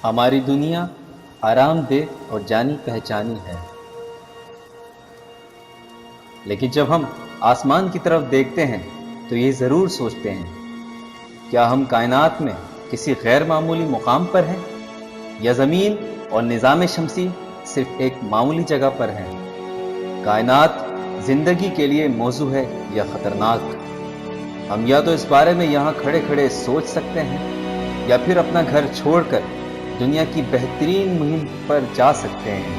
ہماری دنیا آرام دہ اور جانی پہچانی ہے، لیکن جب ہم آسمان کی طرف دیکھتے ہیں تو یہ ضرور سوچتے ہیں، کیا ہم کائنات میں کسی غیر معمولی مقام پر ہیں، یا زمین اور نظام شمسی صرف ایک معمولی جگہ پر ہیں؟ کائنات زندگی کے لیے موزوں ہے یا خطرناک؟ ہم یا تو اس بارے میں یہاں کھڑے کھڑے سوچ سکتے ہیں، یا پھر اپنا گھر چھوڑ کر دنیا کی بہترین مہم پر جا سکتے ہیں۔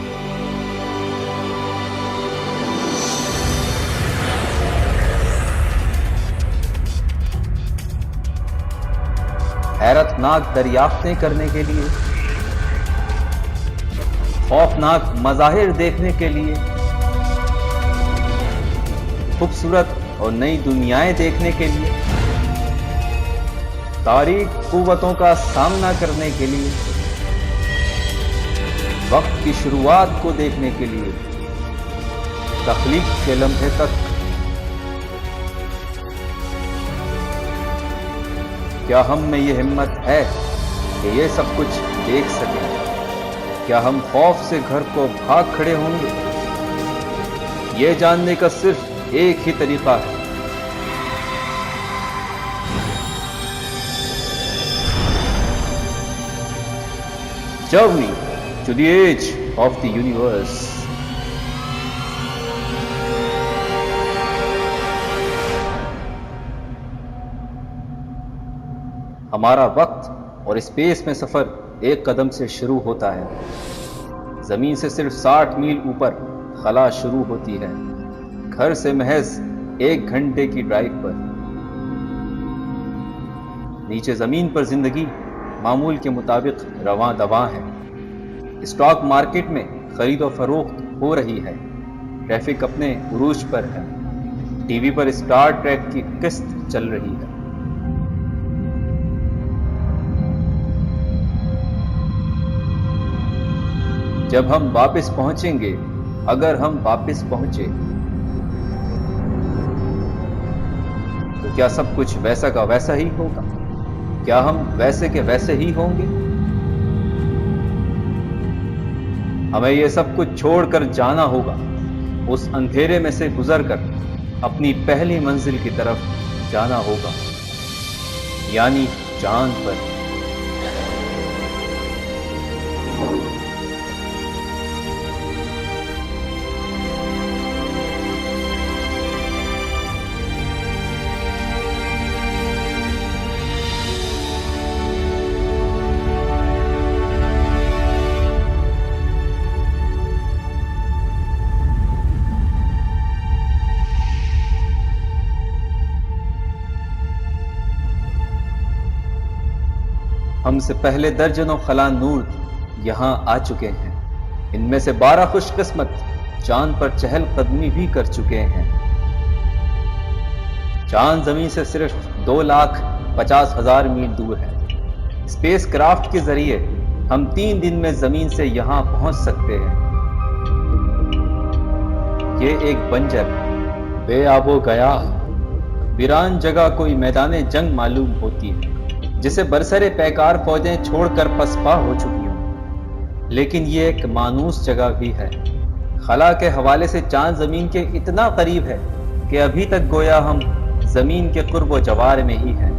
حیرت ناک دریافتیں کرنے کے لیے، خوفناک مظاہر دیکھنے کے لیے، خوبصورت اور نئی دنیایں دیکھنے کے لیے، تاریک قوتوں کا سامنا کرنے کے لیے، وقت کی شروعات کو دیکھنے کے لیے، تخلیق کے لمحے تک۔ کیا ہم میں یہ ہمت ہے کہ یہ سب کچھ دیکھ سکیں؟ کیا ہم خوف سے گھر کو بھاگ کھڑے ہوں گے؟ یہ جاننے کا صرف ایک ہی طریقہ ہے، journey to the edge of the universe. ہمارا وقت اور اسپیس میں سفر ایک قدم سے شروع ہوتا ہے۔ زمین سے صرف 60 میل اوپر خلا شروع ہوتی ہے، گھر سے محض 1 گھنٹے کی ڈرائیو پر۔ نیچے زمین پر زندگی معمول کے مطابق رواں دواں ہے، اسٹاک مارکیٹ میں خرید و فروخت ہو رہی ہے، ٹریفک اپنے عروج پر ہے، ٹی وی پر اسٹار ٹریک کی قسط چل رہی ہے۔ جب ہم واپس پہنچیں گے، اگر ہم واپس پہنچے، تو کیا سب کچھ ویسا کا ویسا ہی ہوگا؟ کیا ہم ویسے کے ویسے ہی ہوں گے؟ ہمیں یہ سب کچھ چھوڑ کر جانا ہوگا، اس اندھیرے میں سے گزر کر اپنی پہلی منزل کی طرف جانا ہوگا، یعنی چاند پر۔ ہم سے پہلے درجنوں خلا نور یہاں آ چکے ہیں، ان میں سے 12 خوش قسمت چاند پر چہل قدمی بھی کر چکے ہیں۔ چاند زمین سے صرف 2,50,000 میل دور ہے۔ اسپیس کرافٹ کے ذریعے ہم 3 دن میں زمین سے یہاں پہنچ سکتے ہیں۔ یہ ایک بنجر، بے آب و گیا، ویران جگہ کوئی میدان جنگ معلوم ہوتی ہے، جسے برسرے پیکار فوجیں چھوڑ کر پسپا ہو چکی ہوں، لیکن یہ ایک مانوس جگہ بھی ہے۔ خلا کے حوالے سے چاند زمین کے اتنا قریب ہے کہ ابھی تک گویا ہم زمین کے قرب و جوار میں ہی ہیں۔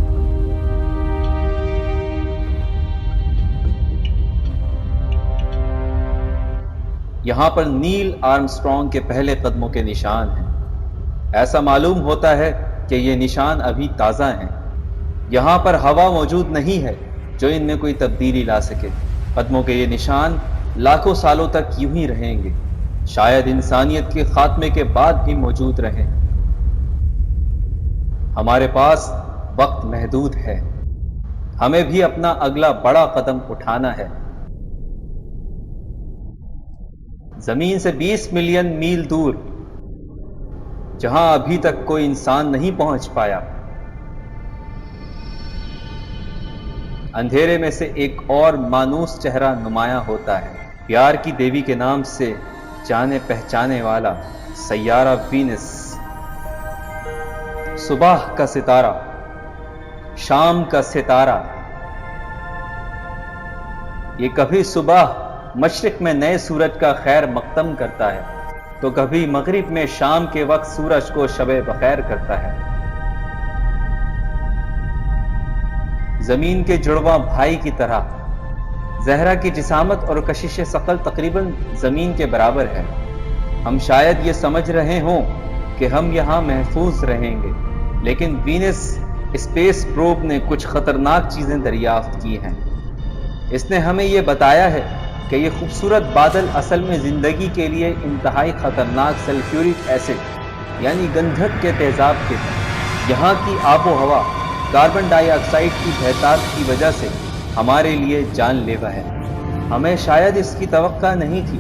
یہاں پر نیل آرمسٹرانگ کے پہلے قدموں کے نشان ہیں۔ ایسا معلوم ہوتا ہے کہ یہ نشان ابھی تازہ ہیں۔ یہاں پر ہوا موجود نہیں ہے جو ان میں کوئی تبدیلی لا سکے۔ قدموں کے یہ نشان لاکھوں سالوں تک یوں ہی رہیں گے، شاید انسانیت کے خاتمے کے بعد بھی موجود رہیں۔ ہمارے پاس وقت محدود ہے، ہمیں بھی اپنا اگلا بڑا قدم اٹھانا ہے۔ زمین سے 20 ملین میل دور، جہاں ابھی تک کوئی انسان نہیں پہنچ پایا، اندھیرے میں سے ایک اور مانوس چہرہ نمایاں ہوتا ہے، پیار کی دیوی کے نام سے جانے پہچانے والا سیارہ وینس۔ صبح کا ستارہ، شام کا ستارہ، یہ کبھی صبح مشرق میں نئے سورج کا خیر مقدم کرتا ہے تو کبھی مغرب میں شام کے وقت سورج کو شب بخیر کرتا ہے۔ زمین کے جڑواں بھائی کی طرح زہرا کی جسامت اور کشش ثقل تقریباً زمین کے برابر ہے۔ ہم شاید یہ سمجھ رہے ہوں کہ ہم یہاں محفوظ رہیں گے، لیکن وینس اسپیس پروب نے کچھ خطرناک چیزیں دریافت کی ہیں۔ اس نے ہمیں یہ بتایا ہے کہ یہ خوبصورت بادل اصل میں زندگی کے لیے انتہائی خطرناک سلفیورک ایسڈ یعنی گندھک کے تیزاب کے ہیں۔ یہاں کی آب و ہوا کاربن ڈائی آکسائڈ کی بہتات کی وجہ سے ہمارے لیے جان لیوا ہے۔ ہمیں شاید اس کی توقع نہیں تھی،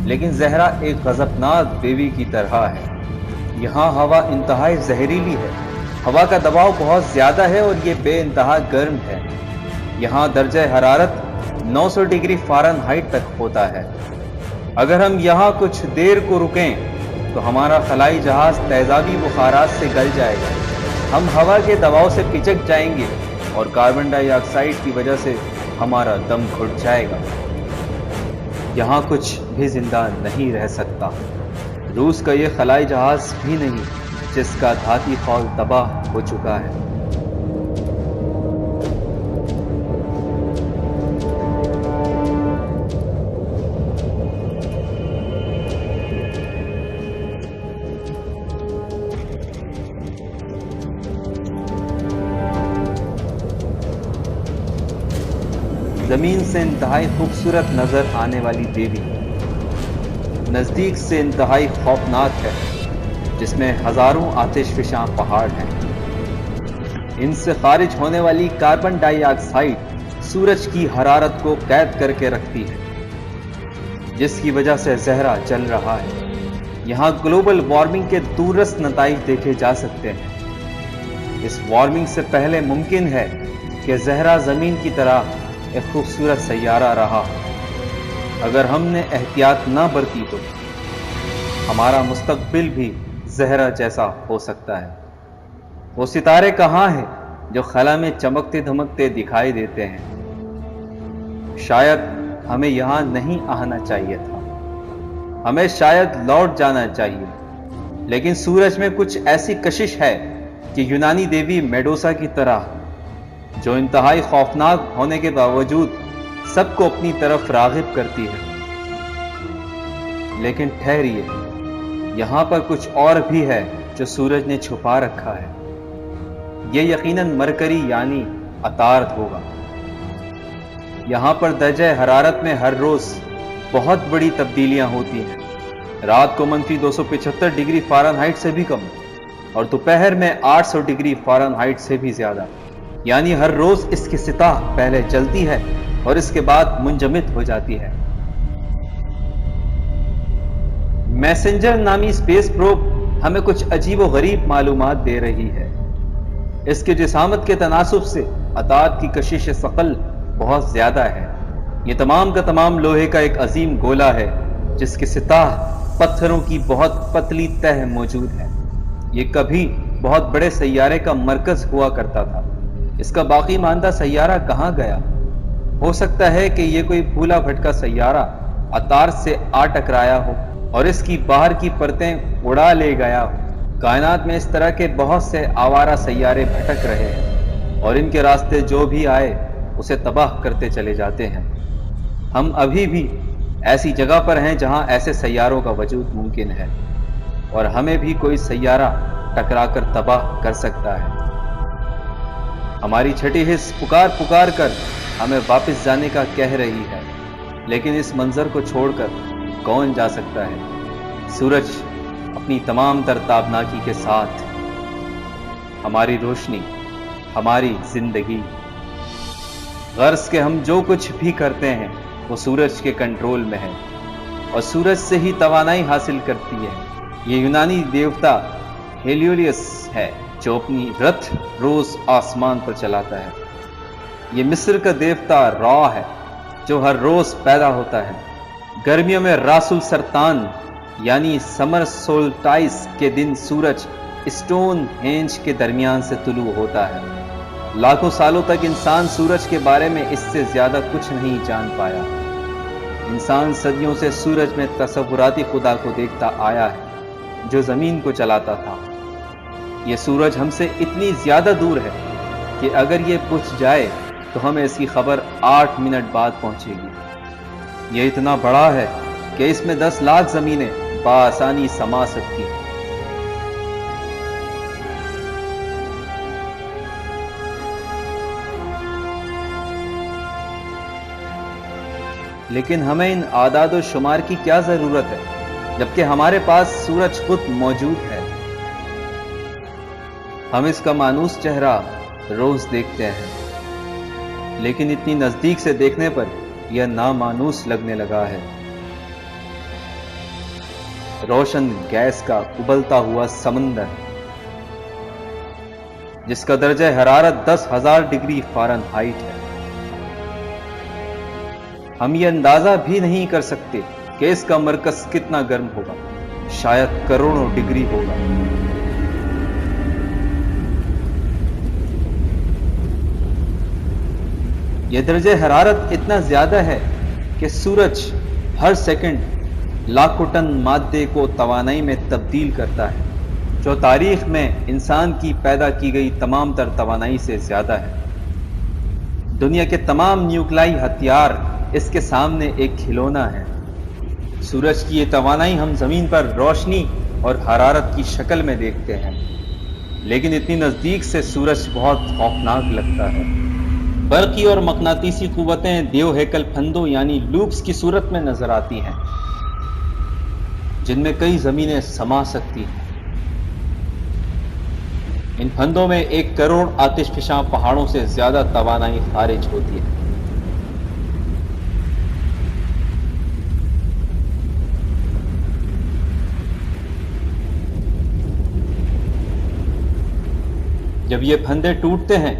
لیکن زہرا ایک غضبناک بیوی کی طرح ہے۔ یہاں ہوا انتہائی زہریلی ہے، ہوا کا دباؤ بہت زیادہ ہے اور یہ بے انتہا گرم ہے۔ یہاں درجہ حرارت 900 ڈگری فارنہائٹ تک ہوتا ہے۔ اگر ہم یہاں کچھ دیر کو رکیں تو ہمارا خلائی جہاز تیزابی بخارات سے گل جائے گا، ہم ہوا کے دباؤ سے پچک جائیں گے اور کاربن ڈائی آکسائڈ کی وجہ سے ہمارا دم گھٹ جائے گا۔ یہاں کچھ بھی زندہ نہیں رہ سکتا۔ روس کا یہ خلائی جہاز بھی نہیں جس کا دھاتی فول تباہ ہو چکا ہے۔ زمین سے انتہائی خوبصورت نظر آنے والی دیوی نزدیک سے انتہائی خوفناک ہے، جس میں ہزاروں آتش فشاں پہاڑ ہیں۔ ان سے خارج ہونے والی کاربن ڈائی آکسائڈ سورج کی حرارت کو قید کر کے رکھتی ہے، جس کی وجہ سے زہرا چل رہا ہے۔ یہاں گلوبل وارمنگ کے دوررس نتائج دیکھے جا سکتے ہیں۔ اس وارمنگ سے پہلے ممکن ہے کہ زہرا زمین کی طرح ایک خوبصورت سیارہ رہا۔ اگر ہم نے احتیاط نہ برتی تو ہمارا مستقبل بھی زہرا جیسا ہو سکتا ہے۔ وہ ستارے کہاں ہیں جو خلا میں چمکتے دھمکتے دکھائی دیتے ہیں؟ شاید ہمیں یہاں نہیں آنا چاہیے تھا، ہمیں شاید لوٹ جانا چاہیے، لیکن سورج میں کچھ ایسی کشش ہے کہ یونانی دیوی میڈوسا کی طرح، جو انتہائی خوفناک ہونے کے باوجود سب کو اپنی طرف راغب کرتی ہے۔ لیکن ٹھہریے، یہاں پر کچھ اور بھی ہے جو سورج نے چھپا رکھا ہے۔ یہ یقیناً مرکری یعنی عطارد ہوگا۔ یہاں پر درجہ حرارت میں ہر روز بہت بڑی تبدیلیاں ہوتی ہیں۔ رات کو -275 ڈگری فارنہائٹ سے بھی کم اور دوپہر میں 800 ڈگری فارنہائٹ سے بھی زیادہ، یعنی ہر روز اس کی سطح پہلے جلتی ہے اور اس کے بعد منجمد ہو جاتی ہے۔ میسنجر نامی اسپیس پروب ہمیں کچھ عجیب و غریب معلومات دے رہی ہے۔ اس کے جسامت کے تناسب سے عطارد کی کشش ثقل بہت زیادہ ہے۔ یہ تمام کا تمام لوہے کا ایک عظیم گولا ہے جس کی سطح پتھروں کی بہت پتلی تہ موجود ہے۔ یہ کبھی بہت بڑے سیارے کا مرکز ہوا کرتا تھا۔ اس کا باقی ماندہ سیارہ کہاں گیا؟ ہو سکتا ہے کہ یہ کوئی پھولا بھٹکا سیارہ عطارد سے آ ٹکرایا ہو اور اس کی باہر کی پرتیں اڑا لے گیا ہو۔ کائنات میں اس طرح کے بہت سے آوارہ سیارے بھٹک رہے ہیں اور ان کے راستے جو بھی آئے اسے تباہ کرتے چلے جاتے ہیں۔ ہم ابھی بھی ایسی جگہ پر ہیں جہاں ایسے سیاروں کا وجود ممکن ہے، اور ہمیں بھی کوئی سیارہ ٹکرا کر تباہ کر سکتا ہے۔ ہماری چھٹی حص پکار پکار کر ہمیں واپس جانے کا کہہ رہی ہے، لیکن اس منظر کو چھوڑ کر کون جا سکتا ہے؟ سورج اپنی تمام تر تابناکی کے ساتھ، ہماری روشنی، ہماری زندگی، غرض کہ ہم جو کچھ بھی کرتے ہیں وہ سورج کے کنٹرول میں ہے اور سورج سے ہی توانائی حاصل کرتی ہے۔ یہ یونانی دیوتا ہیلیولیس ہے جو اپنی رتھ روز آسمان پر چلاتا ہے۔ یہ مصر کا دیوتا را ہے جو ہر روز پیدا ہوتا ہے۔ گرمیوں میں راس السرطان یعنی سمر سولٹائس کے دن سورج اسٹون ہینج کے درمیان سے طلوع ہوتا ہے۔ لاکھوں سالوں تک انسان سورج کے بارے میں اس سے زیادہ کچھ نہیں جان پایا۔ انسان صدیوں سے سورج میں تصوراتی خدا کو دیکھتا آیا ہے جو زمین کو چلاتا تھا۔ یہ سورج ہم سے اتنی زیادہ دور ہے کہ اگر یہ پہنچ جائے تو ہمیں اس کی خبر 8 منٹ بعد پہنچے گی۔ یہ اتنا بڑا ہے کہ اس میں 10 لاکھ زمینیں بآسانی سما سکتی ہیں۔ لیکن ہمیں ان اعداد و شمار کی کیا ضرورت ہے جبکہ ہمارے پاس سورج خود موجود ہے۔ ہم اس کا مانوس چہرہ روز دیکھتے ہیں، لیکن اتنی نزدیک سے دیکھنے پر یہ نامانوس لگنے لگا ہے۔ روشن گیس کا ابلتا ہوا سمندر جس کا درجہ حرارت 10,000 ڈگری فارنہائٹ ہے۔ ہم یہ اندازہ بھی نہیں کر سکتے کہ اس کا مرکز کتنا گرم ہوگا، شاید کروڑوں ڈگری ہوگا۔ یہ درجہ حرارت اتنا زیادہ ہے کہ سورج ہر سیکنڈ لاکھوں ٹن مادے کو توانائی میں تبدیل کرتا ہے، جو تاریخ میں انسان کی پیدا کی گئی تمام تر توانائی سے زیادہ ہے۔ دنیا کے تمام نیوکلیائی ہتھیار اس کے سامنے ایک کھلونا ہے۔ سورج کی یہ توانائی ہم زمین پر روشنی اور حرارت کی شکل میں دیکھتے ہیں، لیکن اتنی نزدیک سے سورج بہت خوفناک لگتا ہے۔ برقی اور مقناطیسی قوتیں دیو ہیکل پھندوں یعنی لوپس کی صورت میں نظر آتی ہیں، جن میں کئی زمینیں سما سکتی ہیں۔ ان پھندوں میں 1 کروڑ آتش فشاں پہاڑوں سے زیادہ توانائی خارج ہوتی ہے۔ جب یہ پھندے ٹوٹتے ہیں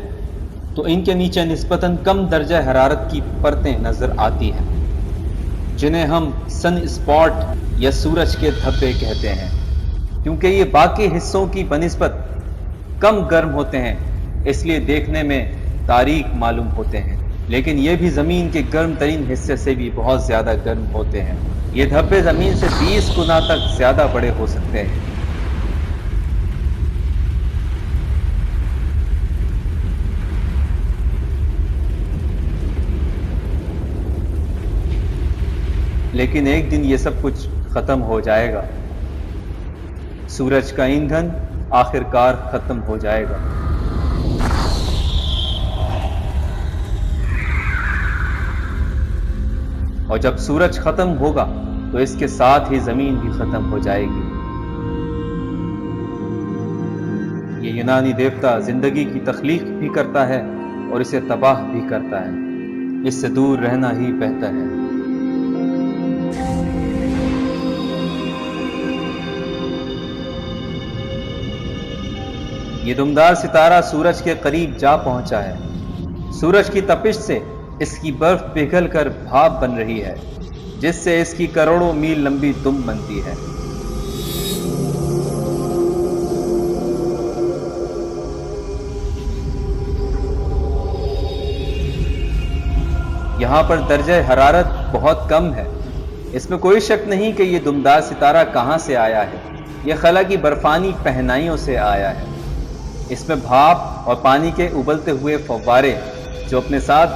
تو ان کے نیچے نسبتاً کم درجہ حرارت کی پرتیں نظر آتی ہیں، جنہیں ہم سن اسپاٹ یا سورج کے دھبے کہتے ہیں۔ کیونکہ یہ باقی حصوں کی بنسبت کم گرم ہوتے ہیں، اس لیے دیکھنے میں تاریک معلوم ہوتے ہیں، لیکن یہ بھی زمین کے گرم ترین حصے سے بھی بہت زیادہ گرم ہوتے ہیں۔ یہ دھبے زمین سے 20 گنا تک زیادہ بڑے ہو سکتے ہیں۔ لیکن ایک دن یہ سب کچھ ختم ہو جائے گا۔ سورج کا ایندھن آخر کار ختم ہو جائے گا۔ اور جب سورج ختم ہوگا تو اس کے ساتھ ہی زمین بھی ختم ہو جائے گی۔ یہ یونانی دیوتا زندگی کی تخلیق بھی کرتا ہے اور اسے تباہ بھی کرتا ہے۔ اس سے دور رہنا ہی بہتر ہے۔ یہ دمدار ستارہ سورج کے قریب جا پہنچا ہے۔ سورج کی تپش سے اس کی برف پگھل کر بھاپ بن رہی ہے، جس سے اس کی کروڑوں میل لمبی دم بنتی ہے۔ یہاں پر درجہ حرارت بہت کم ہے۔ اس میں کوئی شک نہیں کہ یہ دمدار ستارہ کہاں سے آیا ہے۔ یہ خلا کی برفانی پہنائیوں سے آیا ہے۔ اس میں بھاپ اور پانی کے ابلتے ہوئے فوارے جو اپنے ساتھ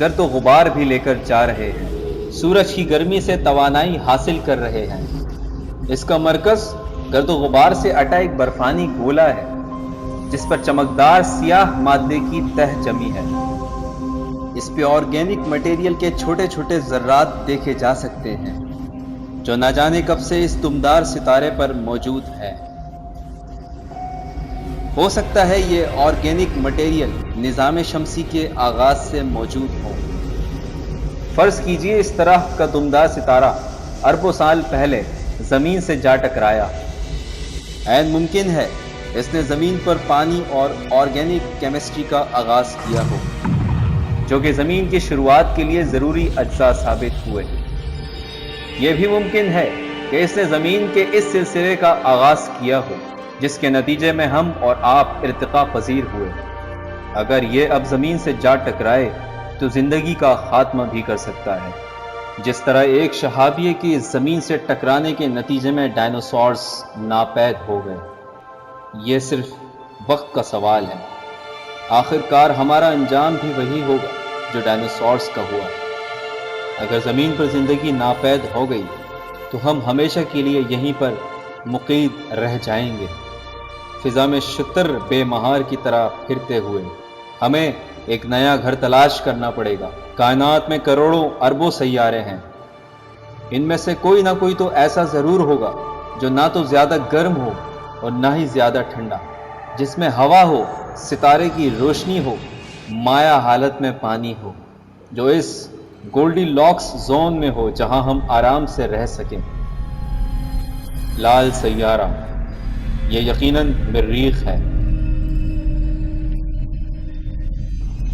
گرد و غبار بھی لے کر جا رہے ہیں، سورج کی گرمی سے توانائی حاصل کر رہے ہیں۔ اس کا مرکز گرد و غبار سے اٹا ایک برفانی گولا ہے جس پر چمکدار سیاہ مادے کی تہ جمی ہے۔ اس پہ آرگینک مٹیریل کے چھوٹے چھوٹے ذرات دیکھے جا سکتے ہیں جو نہ جانے کب سے اس دمدار ستارے پر موجود ہے۔ ہو سکتا ہے یہ آرگینک مٹیریل نظام شمسی کے آغاز سے موجود ہو۔ فرض کیجئے اس طرح کا دمدار ستارہ اربوں سال پہلے زمین سے جا ٹکرایا۔ عین ممکن ہے اس نے زمین پر پانی اور آرگینک کیمسٹری کا آغاز کیا ہو، جو کہ زمین کی شروعات کے لیے ضروری اجزاء ثابت ہوئے۔ یہ بھی ممکن ہے کہ اس نے زمین کے اس سلسلے کا آغاز کیا ہو جس کے نتیجے میں ہم اور آپ ارتقاء پذیر ہوئے۔ اگر یہ اب زمین سے جا ٹکرائے تو زندگی کا خاتمہ بھی کر سکتا ہے، جس طرح ایک شہابیہ کی زمین سے ٹکرانے کے نتیجے میں ڈائنوسارز ناپید ہو گئے۔ یہ صرف وقت کا سوال ہے، آخر کار ہمارا انجام بھی وہی ہوگا جو ڈائنوسارز کا ہوا۔ اگر زمین پر زندگی ناپید ہو گئی تو ہم ہمیشہ کے لیے یہیں پر مقید رہ جائیں گے، فضا میں شتر بے مہار کی طرح پھرتے ہوئے۔ ہمیں ایک نیا گھر تلاش کرنا پڑے گا۔ کائنات میں کروڑوں اربوں سیارے ہیں، ان میں سے کوئی نہ کوئی تو ایسا ضرور ہوگا جو نہ تو زیادہ گرم ہو اور نہ ہی زیادہ ٹھنڈا، جس میں ہوا ہو، ستارے کی روشنی ہو، مائع حالت میں پانی ہو، جو اس گولڈی لاکس زون میں ہو جہاں ہم آرام سے رہ سکیں۔ لال سیارہ، یہ یقیناً مریخ ہے۔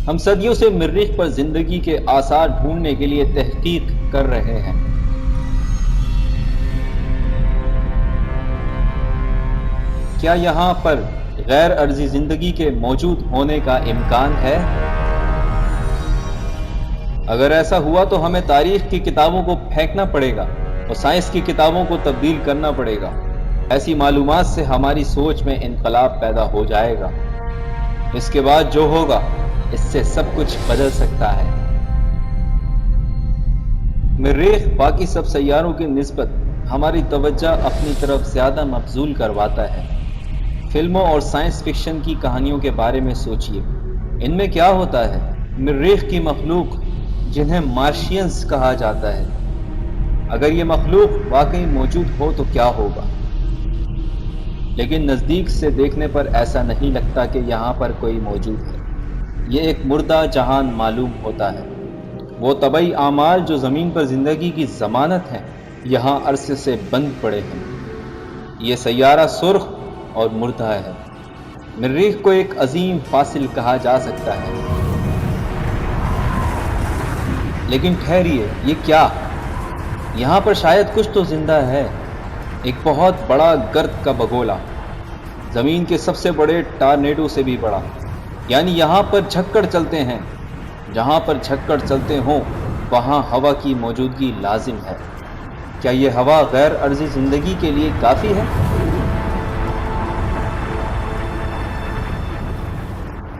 ہم صدیوں سے مریخ پر زندگی کے آثار ڈھونڈنے کے لیے تحقیق کر رہے ہیں۔ کیا یہاں پر غیر ارضی زندگی کے موجود ہونے کا امکان ہے؟ اگر ایسا ہوا تو ہمیں تاریخ کی کتابوں کو پھینکنا پڑے گا اور سائنس کی کتابوں کو تبدیل کرنا پڑے گا۔ ایسی معلومات سے ہماری سوچ میں انقلاب پیدا ہو جائے گا۔ اس کے بعد جو ہوگا اس سے سب کچھ بدل سکتا ہے۔ مریخ باقی سب سیاروں کی نسبت ہماری توجہ اپنی طرف زیادہ مبذول کرواتا ہے۔ فلموں اور سائنس فکشن کی کہانیوں کے بارے میں سوچئے، ان میں کیا ہوتا ہے؟ مریخ کی مخلوق جنہیں مارشینز کہا جاتا ہے، اگر یہ مخلوق واقعی موجود ہو تو کیا ہوگا؟ لیکن نزدیک سے دیکھنے پر ایسا نہیں لگتا کہ یہاں پر کوئی موجود ہے۔ یہ ایک مردہ جہان معلوم ہوتا ہے۔ وہ طبعی اعمال جو زمین پر زندگی کی ضمانت ہیں یہاں عرصے سے بند پڑے ہیں۔ یہ سیارہ سرخ اور مردہ ہے۔ مریخ کو ایک عظیم فاصل کہا جا سکتا ہے۔ لیکن ٹھہریے، یہ کیا؟ یہاں پر شاید کچھ تو زندہ ہے۔ ایک بہت بڑا گرد کا بگولا، زمین کے سب سے بڑے ٹارنیڈو سے بھی بڑا، یعنی یہاں پر جھکڑ چلتے ہیں۔ جہاں پر جھکڑ چلتے ہوں وہاں ہوا کی موجودگی لازم ہے۔ کیا یہ ہوا غیر ارضی زندگی کے لیے کافی ہے؟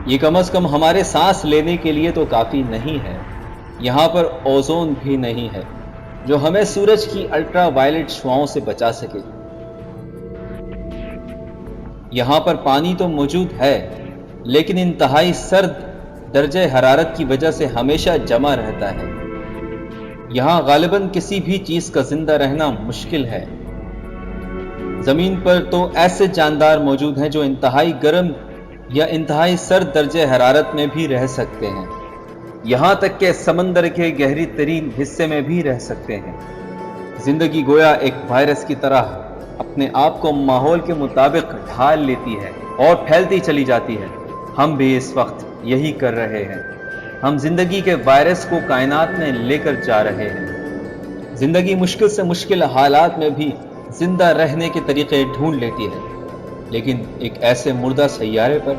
یہ کم از کم ہمارے سانس لینے کے لیے تو کافی نہیں ہے۔ یہاں پر اوزون بھی نہیں ہے جو ہمیں سورج کی الٹرا وائلٹ شعاؤں سے بچا سکے۔ یہاں پر پانی تو موجود ہے لیکن انتہائی سرد درجہ حرارت کی وجہ سے ہمیشہ جمع رہتا ہے۔ یہاں غالباً کسی بھی چیز کا زندہ رہنا مشکل ہے۔ زمین پر تو ایسے جاندار موجود ہیں جو انتہائی گرم یا انتہائی سرد درجہ حرارت میں بھی رہ سکتے ہیں، یہاں تک کہ سمندر کے گہری ترین حصے میں بھی رہ سکتے ہیں۔ زندگی گویا ایک وائرس کی طرح اپنے آپ کو ماحول کے مطابق ڈھال لیتی ہے اور پھیلتی چلی جاتی ہے۔ ہم بھی اس وقت یہی کر رہے ہیں۔ ہم زندگی کے وائرس کو کائنات میں لے کر جا رہے ہیں۔ زندگی مشکل سے مشکل حالات میں بھی زندہ رہنے کے طریقے ڈھونڈ لیتی ہے، لیکن ایک ایسے مردہ سیارے پر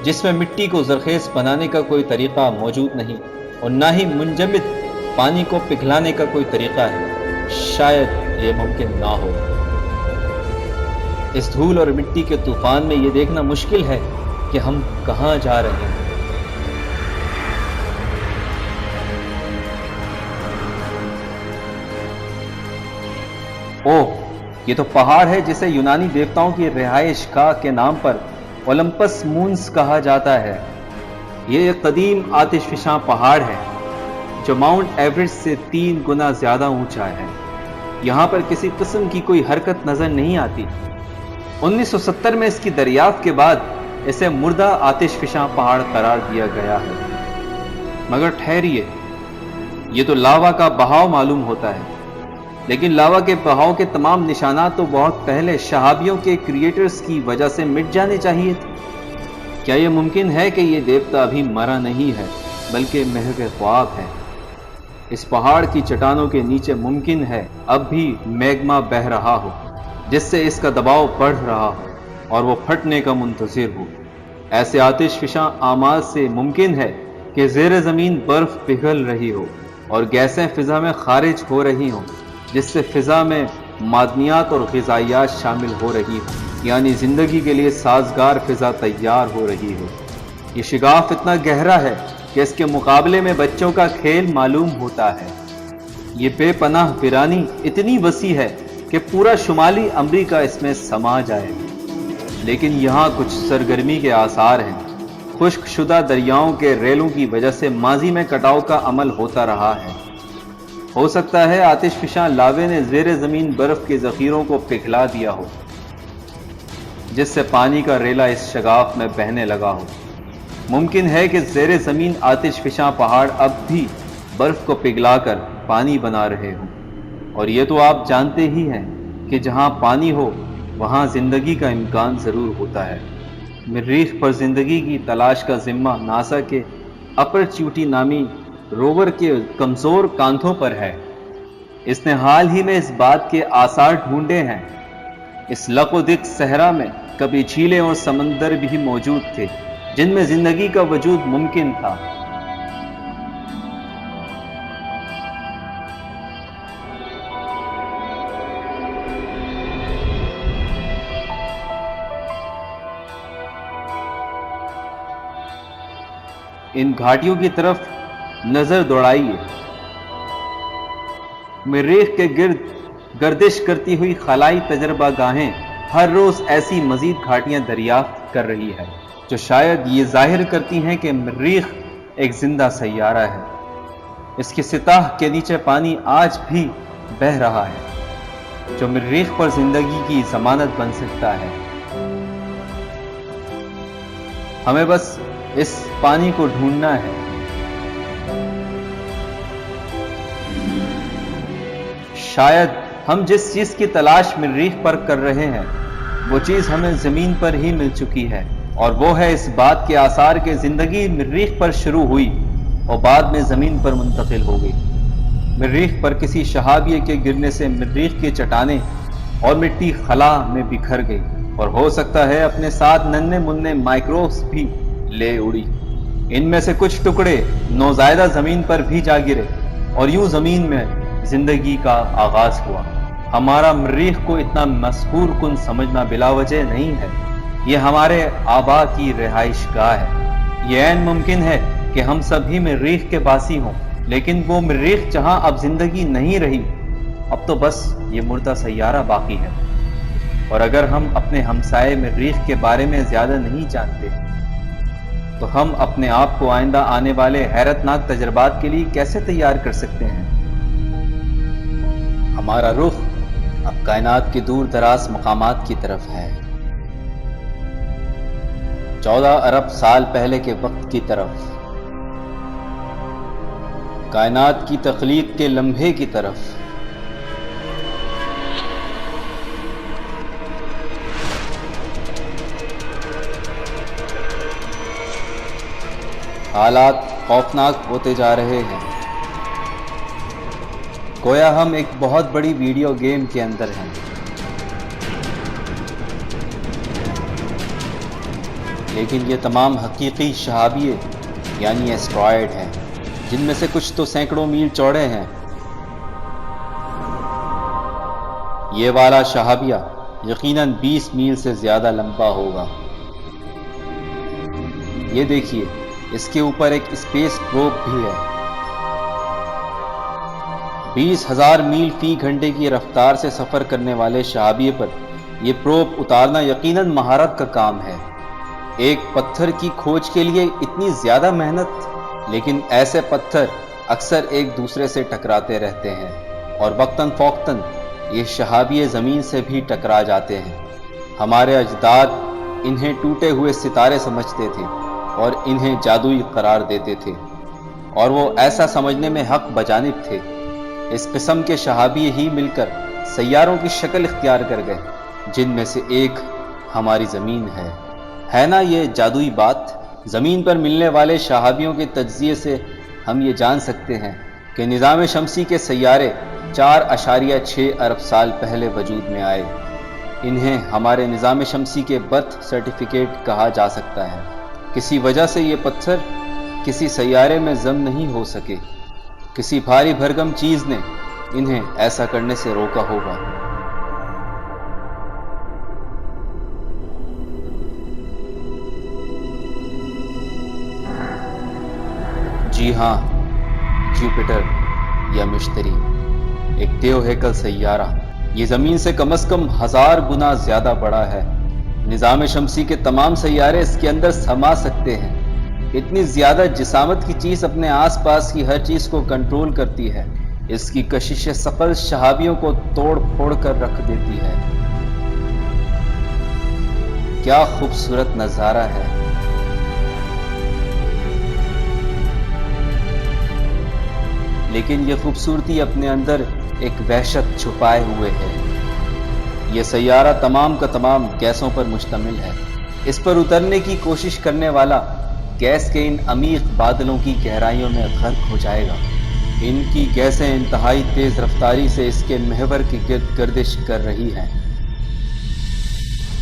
جس میں مٹی کو زرخیز بنانے کا کوئی طریقہ موجود نہیں اور نہ ہی منجمد پانی کو پگھلانے کا کوئی طریقہ ہے، شاید یہ ممکن نہ ہو۔ اس دھول اور مٹی کے طوفان میں یہ دیکھنا مشکل ہے کہ ہم کہاں جا رہے ہیں۔ اوہ، یہ تو پہاڑ ہے جسے یونانی دیوتاؤں کی رہائش گاہ کے نام پر اولمپس مونز کہا جاتا ہے۔ یہ ایک قدیم آتش فشاں پہاڑ ہے جو ماؤنٹ ایورسٹ سے 3 گنا زیادہ اونچا ہے۔ یہاں پر کسی قسم کی کوئی حرکت نظر نہیں آتی۔ 1970 میں اس کی دریافت کے بعد اسے مردہ آتش فشاں پہاڑ قرار دیا گیا ہے۔ مگر ٹھہریے، یہ تو لاوا کا بہاؤ معلوم ہوتا ہے، لیکن لاوا کے بہاؤ کے تمام نشانات تو بہت پہلے شہابیوں کے کریٹرز کی وجہ سے مٹ جانے چاہیے تھے۔ کیا یہ ممکن ہے کہ یہ دیوتا ابھی مرا نہیں ہے بلکہ محو خواب ہے؟ اس پہاڑ کی چٹانوں کے نیچے ممکن ہے اب بھی میگما بہہ رہا ہو، جس سے اس کا دباؤ بڑھ رہا ہو اور وہ پھٹنے کا منتظر ہو۔ ایسے آتش فشاں اعمال سے ممکن ہے کہ زیر زمین برف پگھل رہی ہو اور گیسیں فضا میں خارج ہو رہی ہوں، جس سے فضا میں معدنیات اور غذائیات شامل ہو رہی ہوں، یعنی زندگی کے لیے سازگار فضا تیار ہو رہی ہو۔ یہ شگاف اتنا گہرا ہے کہ اس کے مقابلے میں بچوں کا کھیل معلوم ہوتا ہے۔ یہ بے پناہ ویرانی اتنی وسیع ہے کہ پورا شمالی امریکہ اس میں سما جائے، لیکن یہاں کچھ سرگرمی کے آثار ہیں۔ خشک شدہ دریاؤں کے ریلوں کی وجہ سے ماضی میں کٹاؤ کا عمل ہوتا رہا ہے۔ ہو سکتا ہے آتش فشاں لاوے نے زیر زمین برف کے ذخیروں کو پگھلا دیا ہو، جس سے پانی کا ریلا اس شگاف میں بہنے لگا ہو۔ ممکن ہے کہ زیر زمین آتش فشاں پہاڑ اب بھی برف کو پگھلا کر پانی بنا رہے ہوں، اور یہ تو آپ جانتے ہی ہیں کہ جہاں پانی ہو وہاں زندگی کا امکان ضرور ہوتا ہے۔ مریخ پر زندگی کی تلاش کا ذمہ ناسا کے اپرچیوٹی نامی روور کے کمزور کاندھوں پر ہے۔ اس نے حال ہی میں اس بات کے آثار ڈھونڈے ہیں۔ اس لق و دق صحرا میں کبھی جھیلیں اور سمندر بھی موجود تھے جن میں زندگی کا وجود ممکن تھا۔ ان گھاٹیوں کی طرف نظر دوڑائیے۔ مریخ کے گرد گردش کرتی ہوئی خلائی تجربہ گاہیں ہر روز ایسی مزید گھاٹیاں دریافت کر رہی ہے جو شاید یہ ظاہر کرتی ہیں کہ مریخ ایک زندہ سیارہ ہے۔ اس کی سطح کے نیچے پانی آج بھی بہہ رہا ہے جو مریخ پر زندگی کی ضمانت بن سکتا ہے۔ ہمیں بس اس پانی کو ڈھونڈنا ہے۔ شاید ہم جس چیز کی تلاش مریخ پر کر رہے ہیں وہ چیز ہمیں زمین پر ہی مل چکی ہے، اور وہ ہے اس بات کے آثار کہ زندگی مریخ پر شروع ہوئی اور بعد میں زمین پر منتقل ہو گئی۔ مریخ پر کسی شہابیے کے گرنے سے مریخ کی چٹانیں اور مٹی خلا میں بکھر گئی، اور ہو سکتا ہے اپنے ساتھ ننھے منھے مائکروبس بھی لے اڑی۔ ان میں سے کچھ ٹکڑے نوزائیدہ زمین پر بھی جا گرے، اور یوں زمین میں زندگی کا آغاز ہوا۔ ہمارا مریخ کو اتنا مسحور کن سمجھنا بلا وجہ نہیں ہے۔ یہ ہمارے آبا کی رہائش گاہ ہے۔ یہ عین ممکن ہے کہ ہم سبھی مریخ کے باسی ہوں، لیکن وہ مریخ جہاں اب زندگی نہیں رہی، اب تو بس یہ مردہ سیارہ باقی ہے۔ اور اگر ہم اپنے ہمسائے مریخ کے بارے میں زیادہ نہیں جانتے تو ہم اپنے آپ کو آئندہ آنے والے حیرت ناک تجربات کے لیے کیسے تیار کر سکتے ہیں؟ ہمارا رخ اب کائنات کے دور دراز مقامات کی طرف ہے، 14 ارب سال پہلے کے وقت کی طرف، کائنات کی تخلیق کے لمحے کی طرف۔ حالات خوفناک ہوتے جا رہے ہیں، گویا ہم ایک بہت بڑی ویڈیو گیم کے اندر ہیں۔ لیکن یہ تمام حقیقی شہابیے یعنی ایسٹرائیڈ ہیں، جن میں سے کچھ تو سینکڑوں میل چوڑے ہیں۔ یہ والا شہابیہ یقیناً 20 میل سے زیادہ لمبا ہوگا۔ یہ دیکھیے، اس کے اوپر ایک اسپیس پروب بھی ہے۔ 20,000 میل فی گھنٹے کی رفتار سے سفر کرنے والے شہابیے پر یہ پروب اتارنا یقیناً مہارت کا کام ہے۔ ایک پتھر کی کھوج کے لیے اتنی زیادہ محنت، لیکن ایسے پتھر اکثر ایک دوسرے سے ٹکراتے رہتے ہیں، اور وقتاً فوقتاً یہ شہابیے زمین سے بھی ٹکرا جاتے ہیں۔ ہمارے اجداد انہیں ٹوٹے ہوئے ستارے سمجھتے تھے اور انہیں جادوئی قرار دیتے تھے، اور وہ ایسا سمجھنے میں حق بجانب تھے۔ اس قسم کے شہابیے ہی مل کر سیاروں کی شکل اختیار کر گئے، جن میں سے ایک ہماری زمین ہے نا یہ جادوئی بات؟ زمین پر ملنے والے شہابیوں کے تجزیے سے ہم یہ جان سکتے ہیں کہ نظام شمسی کے سیارے 4.6 ارب سال پہلے وجود میں آئے۔ انہیں ہمارے نظام شمسی کے برتھ سرٹیفکیٹ کہا جا سکتا ہے۔ کسی وجہ سے یہ پتھر کسی سیارے میں ضم نہیں ہو سکے. کسی بھاری بھرگم چیز نے انہیں ایسا کرنے سے روکا ہوگا. جی ہاں، جوپیٹر یا مشتری ایک دیو ہیکل سیارہ. یہ زمین سے کم از کم 1000 گنا زیادہ بڑا ہے. نظام شمسی کے تمام سیارے اس کے اندر سما سکتے ہیں. اتنی زیادہ جسامت کی چیز اپنے آس پاس کی ہر چیز کو کنٹرول کرتی ہے. اس کی کشش ثقل شہابیوں کو توڑ پھوڑ کر رکھ دیتی ہے. کیا خوبصورت نظارہ ہے. لیکن یہ خوبصورتی اپنے اندر ایک وحشت چھپائے ہوئے ہے. یہ سیارہ تمام کا تمام گیسوں پر مشتمل ہے. اس پر اترنے کی کوشش کرنے والا گیس کے ان عمیق بادلوں کی گہرائیوں میں غرق ہو جائے گا. ان کی گیسیں انتہائی تیز رفتاری سے اس کے محور کی گرد گردش کر رہی ہیں،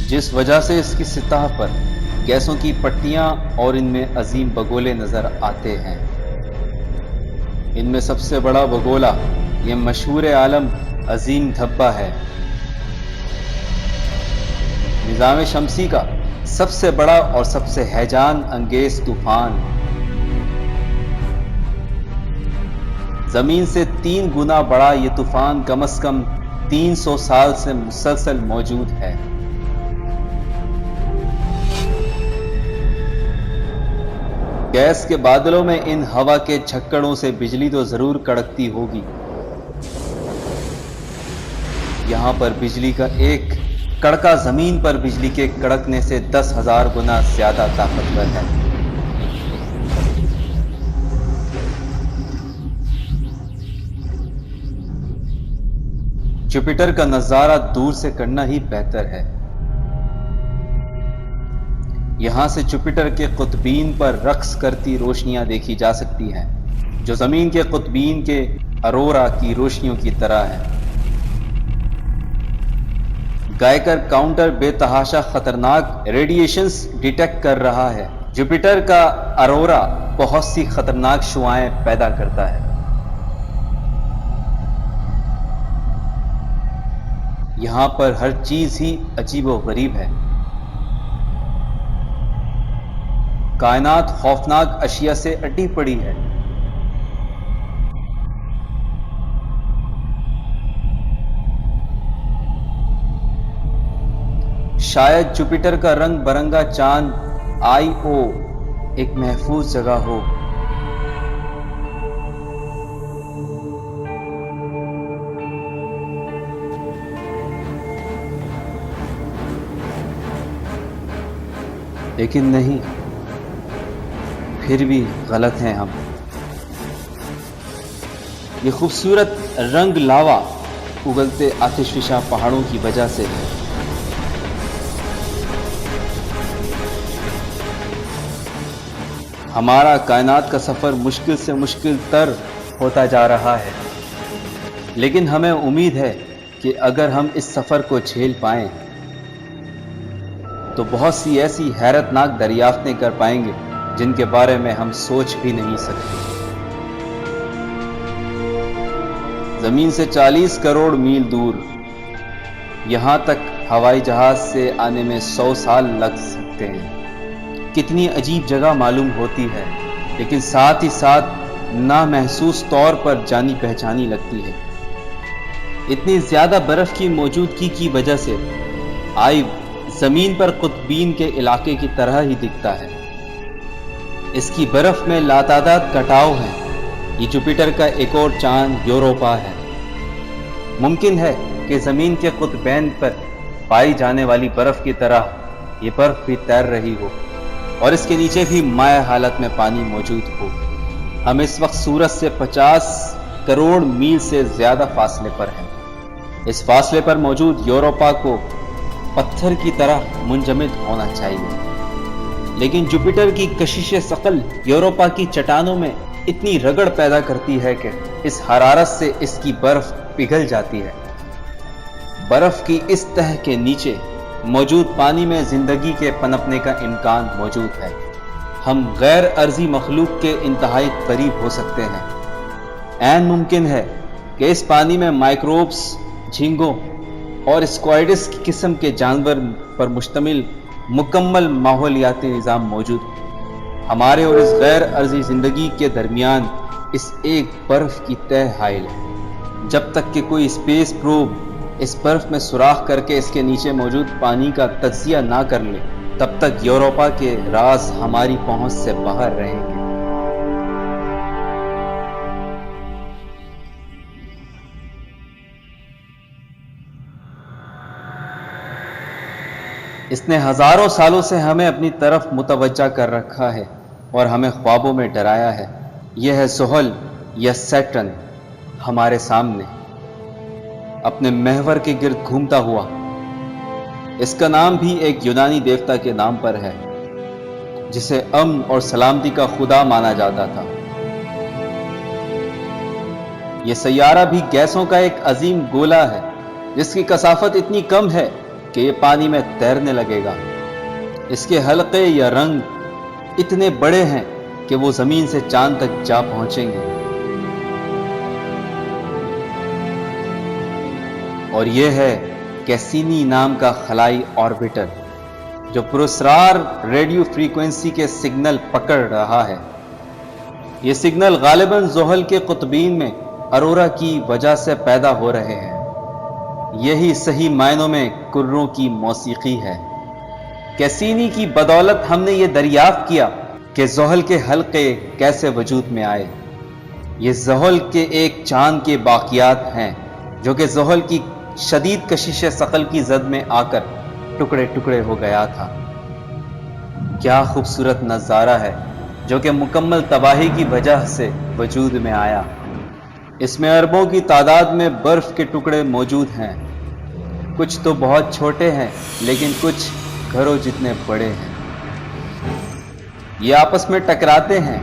جس وجہ سے اس کی سطح پر گیسوں کی پٹیاں اور ان میں عظیم بگولے نظر آتے ہیں. ان میں سب سے بڑا بگولا یہ مشہور عالم عظیم دھبہ ہے. نظام شمسی کا سب سے بڑا اور سب سے ہیجان انگیز طوفان زمین سے 3 گنا بڑا یہ طوفان کم از کم 300 سال سے مسلسل موجود ہے. گیس کے بادلوں میں ان ہوا کے جھکڑوں سے بجلی تو ضرور کڑکتی ہوگی. یہاں پر بجلی کا ایک کڑکا زمین پر بجلی کے کڑکنے سے 10,000 گنا زیادہ طاقتور ہے. جوپیٹر کا نظارہ دور سے کرنا ہی بہتر ہے. یہاں سے جوپیٹر کے قطبین پر رقص کرتی روشنیاں دیکھی جا سکتی ہیں، جو زمین کے قطبین کے اروڑا کی روشنیوں کی طرح ہیں. گائیکر کاؤنٹر بے تحاشا خطرناک ریڈیشنز ڈیٹیکٹ کر رہا ہے. جوپیٹر کا اروڑا بہت سی خطرناک شعاعیں پیدا کرتا ہے. یہاں پر ہر چیز ہی عجیب و غریب ہے. کائنات خوفناک اشیاء سے اٹی پڑی ہے. شاید جوپیٹر کا رنگ برنگا چاند IO ایک محفوظ جگہ ہو. لیکن نہیں، پھر بھی غلط ہیں ہم. یہ خوبصورت رنگ لاوا اگلتے آتش فشاں پہاڑوں کی وجہ سے ہے. ہمارا کائنات کا سفر مشکل سے مشکل تر ہوتا جا رہا ہے، لیکن ہمیں امید ہے کہ اگر ہم اس سفر کو جھیل پائیں تو بہت سی ایسی حیرت ناک دریافتیں کر پائیں گے جن کے بارے میں ہم سوچ بھی نہیں سکتے. زمین سے 40 کروڑ میل دور یہاں تک ہوائی جہاز سے آنے میں 100 سال لگ سکتے ہیں. کتنی عجیب جگہ معلوم ہوتی ہے، لیکن ساتھ ہی ساتھ نامحسوس طور پر جانی پہچانی لگتی ہے. اتنی زیادہ برف کی موجودگی کی وجہ سے زمین پر قطبین کے علاقے کی طرح ہی دکھتا ہے. اس کی برف میں لاتعداد کٹاؤ ہیں. یہ جوپیٹر کا ایک اور چاند یوروپا ہے. ممکن ہے کہ زمین کے قطبین پر پائی جانے والی برف کی طرح یہ برف بھی تیر رہی ہو اور اس کے نیچے بھی مائع حالت میں پانی موجود ہو. ہم اس وقت سورج سے 50 کروڑ میل سے زیادہ فاصلے پر ہیں. اس فاصلے پر موجود یوروپا کو پتھر کی طرح منجمد ہونا چاہیے، لیکن جوپیٹر کی کشش ثقل یوروپا کی چٹانوں میں اتنی رگڑ پیدا کرتی ہے کہ اس حرارت سے اس کی برف پگھل جاتی ہے. برف کی اس تہہ کے نیچے موجود پانی میں زندگی کے پنپنے کا امکان موجود ہے. ہم غیر ارضی مخلوق کے انتہائی قریب ہو سکتے ہیں۔ عین ممکن ہے کہ اس پانی میں مائکروبس، جھینگوں اور اسکوائڈس کی قسم کے جانور پر مشتمل مکمل ماحولیاتی نظام موجود ہو۔ ہمارے اور اس غیر ارضی زندگی کے درمیان اس ایک برف کی تہ حائل ہے۔ جب تک کہ کوئی اسپیس پروب اس برف میں سوراخ کر کے اس کے نیچے موجود پانی کا تجزیہ نہ کر لے، تب تک یوروپا کے راز ہماری پہنچ سے باہر رہیں گے۔ اس نے ہزاروں سالوں سے ہمیں اپنی طرف متوجہ کر رکھا ہے اور ہمیں خوابوں میں ڈرایا ہے۔ یہ ہے زحل یا سیٹرن ہمارے سامنے اپنے محور کے گرد گھومتا ہوا۔ اس کا نام بھی ایک یونانی دیوتا کے نام پر ہے جسے امن اور سلامتی کا خدا مانا جاتا تھا۔ یہ سیارہ بھی گیسوں کا ایک عظیم گولا ہے جس کی کثافت اتنی کم ہے کہ یہ پانی میں تیرنے لگے گا۔ اس کے حلقے یا رنگ اتنے بڑے ہیں کہ وہ زمین سے چاند تک جا پہنچیں گے۔ اور یہ ہے کیسینی نام کا خلائی آربیٹر جو پراسرار ریڈیو فریکوینسی کے سگنل پکڑ رہا ہے۔ یہ سگنل غالباً زحل کے قطبین میں اروڑا کی وجہ سے پیدا ہو رہے ہیں۔ یہی صحیح معنوں میں کروں کی موسیقی ہے۔ کیسینی کی بدولت ہم نے یہ دریافت کیا کہ زحل کے حلقے کیسے وجود میں آئے۔ یہ زحل کے ایک چاند کے باقیات ہیں جو کہ زحل کی شدید کشش ثقل کی زد میں آ کر ٹکڑے ٹکڑے ہو گیا تھا۔ کیا خوبصورت نظارہ ہے جو کہ مکمل تباہی کی وجہ سے وجود میں آیا۔ اس میں اربوں کی تعداد میں برف کے ٹکڑے موجود ہیں۔ کچھ تو بہت چھوٹے ہیں لیکن کچھ گھروں جتنے بڑے ہیں۔ یہ آپس میں ٹکراتے ہیں،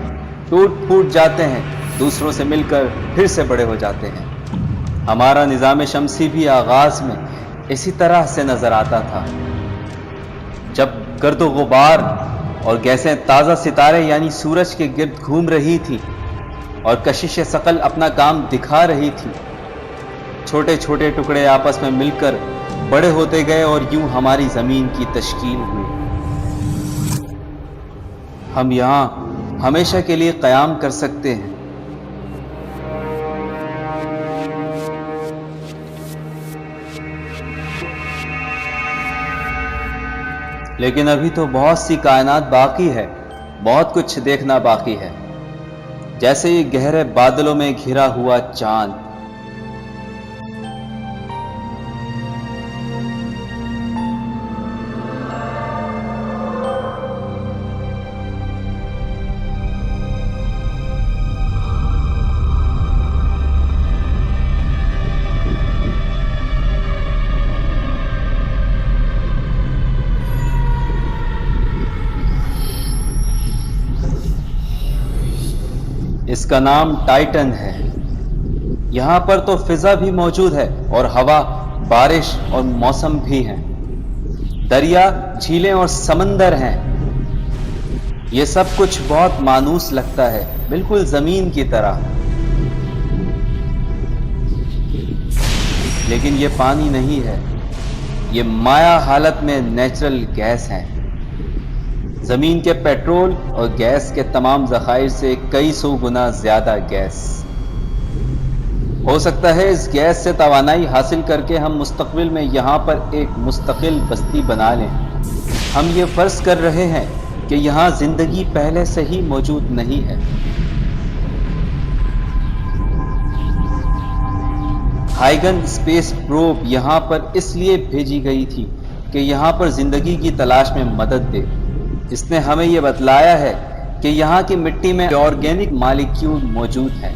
ٹوٹ پھوٹ جاتے ہیں، دوسروں سے مل کر پھر سے بڑے ہو جاتے ہیں۔ ہمارا نظام شمسی بھی آغاز میں اسی طرح سے نظر آتا تھا، جب گرد و غبار اور گیسیں تازہ ستارے یعنی سورج کے گرد گھوم رہی تھی اور کشش ثقل اپنا کام دکھا رہی تھی۔ چھوٹے چھوٹے ٹکڑے آپس میں مل کر بڑے ہوتے گئے اور یوں ہماری زمین کی تشکیل ہوئی۔ ہم یہاں ہمیشہ کے لیے قیام کر سکتے ہیں۔ لیکن ابھی تو بہت سی کائنات باقی ہے، بہت کچھ دیکھنا باقی ہے، جیسے یہ گہرے بادلوں میں گھرا ہوا چاند۔ اس کا نام ٹائٹن ہے۔ یہاں پر تو فضا بھی موجود ہے اور ہوا، بارش اور موسم بھی ہیں۔ دریا، جھیلیں اور سمندر ہیں۔ یہ سب کچھ بہت مانوس لگتا ہے، بالکل زمین کی طرح۔ لیکن یہ پانی نہیں ہے، یہ مائع حالت میں نیچرل گیس ہے۔ زمین کے پیٹرول اور گیس کے تمام ذخائر سے کئی سو گنا زیادہ گیس۔ ہو سکتا ہے اس گیس سے توانائی حاصل کر کے ہم مستقبل میں یہاں پر ایک مستقل بستی بنا لیں۔ ہم یہ فرض کر رہے ہیں کہ یہاں زندگی پہلے سے ہی موجود نہیں ہے۔ ہائیگن اسپیس پروب یہاں پر اس لیے بھیجی گئی تھی کہ یہاں پر زندگی کی تلاش میں مدد دے۔ اس نے ہمیں یہ بتلایا ہے کہ یہاں کی مٹی میں آرگینک مالیکیول موجود ہیں،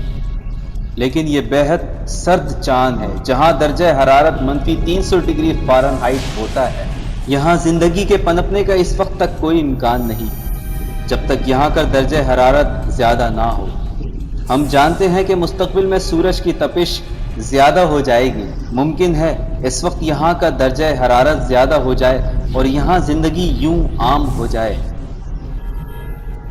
لیکن یہ بےحد سرد چاند ہے جہاں درجہ حرارت -300 ڈگری فارنہائٹ ہوتا ہے۔ یہاں زندگی کے پنپنے کا اس وقت تک کوئی امکان نہیں جب تک یہاں کا درجہ حرارت زیادہ نہ ہو۔ ہم جانتے ہیں کہ مستقبل میں سورج کی تپش زیادہ ہو جائے گی۔ ممکن ہے اس وقت یہاں کا درجہ حرارت زیادہ ہو جائے اور یہاں زندگی یوں عام ہو جائے۔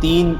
3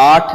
8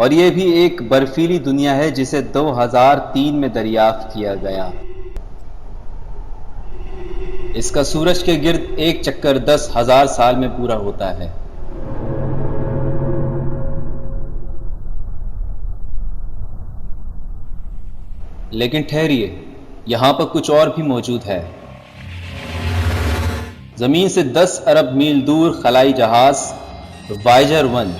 اور یہ بھی ایک برفیلی دنیا ہے جسے 2003 میں دریافت کیا گیا۔ اس کا سورج کے گرد ایک چکر 10,000 سال میں پورا ہوتا ہے۔ لیکن ٹھہریے، یہاں پر کچھ اور بھی موجود ہے۔ زمین سے 10 ارب میل دور خلائی جہاز وائجر 1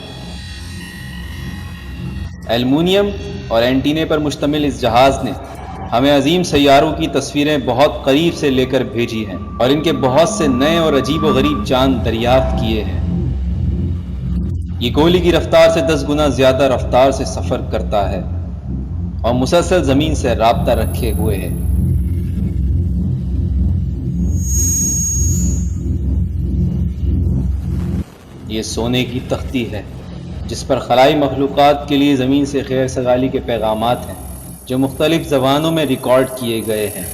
ایلومینیم اور اینٹینے پر مشتمل اس جہاز نے ہمیں عظیم سیاروں کی تصویریں بہت قریب سے لے کر بھیجی ہیں اور ان کے بہت سے نئے اور عجیب و غریب چاند دریافت کیے ہیں۔ یہ گولی کی رفتار سے 10 گنا زیادہ رفتار سے سفر کرتا ہے اور مسلسل زمین سے رابطہ رکھے ہوئے ہے۔ یہ سونے کی تختی ہے جس پر خلائی مخلوقات کے لیے زمین سے خیر سگالی کے پیغامات ہیں جو مختلف زبانوں میں ریکارڈ کیے گئے ہیں۔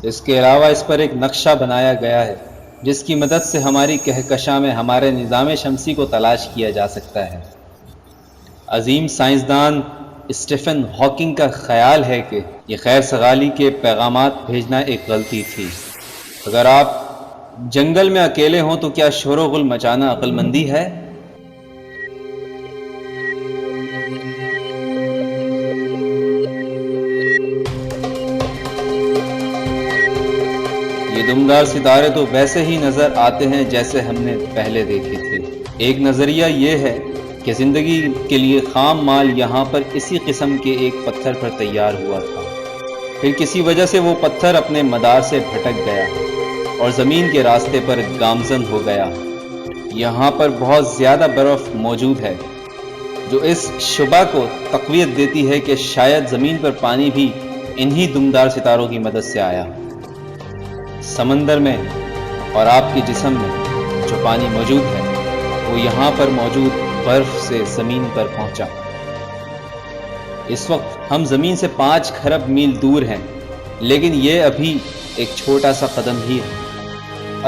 اس کے علاوہ اس پر ایک نقشہ بنایا گیا ہے جس کی مدد سے ہماری کہکشاں میں ہمارے نظام شمسی کو تلاش کیا جا سکتا ہے۔ عظیم سائنسدان اسٹیفن ہاکنگ کا خیال ہے کہ یہ خیر سگالی کے پیغامات بھیجنا ایک غلطی تھی۔ اگر آپ جنگل میں اکیلے ہوں تو کیا شور و غل مچانا عقل مندی ہے؟ یہ دمدار ستارے تو ویسے ہی نظر آتے ہیں جیسے ہم نے پہلے دیکھے تھے۔ ایک نظریہ یہ ہے کہ زندگی کے لیے خام مال یہاں پر اسی قسم کے ایک پتھر پر تیار ہوا تھا، پھر کسی وجہ سے وہ پتھر اپنے مدار سے بھٹک گیا اور زمین کے راستے پر گامزن ہو گیا۔ یہاں پر بہت زیادہ برف موجود ہے جو اس شبہ کو تقویت دیتی ہے کہ شاید زمین پر پانی بھی انہی دمدار ستاروں کی مدد سے آیا۔ سمندر میں اور آپ کے جسم میں جو پانی موجود ہے وہ یہاں پر موجود برف سے زمین پر پہنچا۔ اس وقت ہم زمین سے 5 کھرب میل دور ہیں، لیکن یہ ابھی ایک چھوٹا سا قدم ہی ہے۔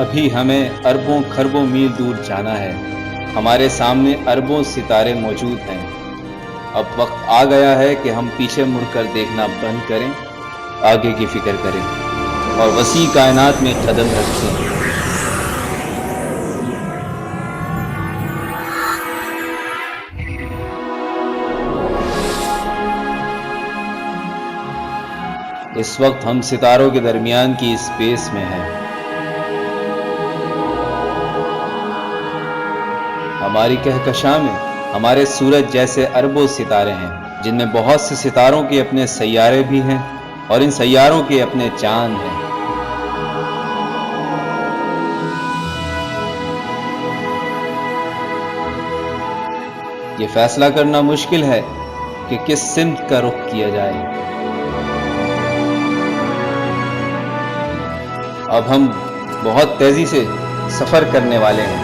ابھی ہمیں اربوں کھربوں میل دور جانا ہے۔ ہمارے سامنے اربوں ستارے موجود ہیں۔ اب وقت آ گیا ہے کہ ہم پیچھے مڑ کر دیکھنا بند کریں، آگے کی فکر کریں اور وسیع کائنات میں قدم رکھیں۔ اس وقت ہم ستاروں کے درمیان کی اسپیس میں ہیں۔ ہماری کہکشاں میں ہمارے سورج جیسے اربوں ستارے ہیں جن میں بہت سے ستاروں کے اپنے سیارے بھی ہیں اور ان سیاروں کے اپنے چاند ہیں۔ یہ فیصلہ کرنا مشکل ہے کہ کس سمت کا رخ کیا جائے۔ اب ہم بہت تیزی سے سفر کرنے والے ہیں۔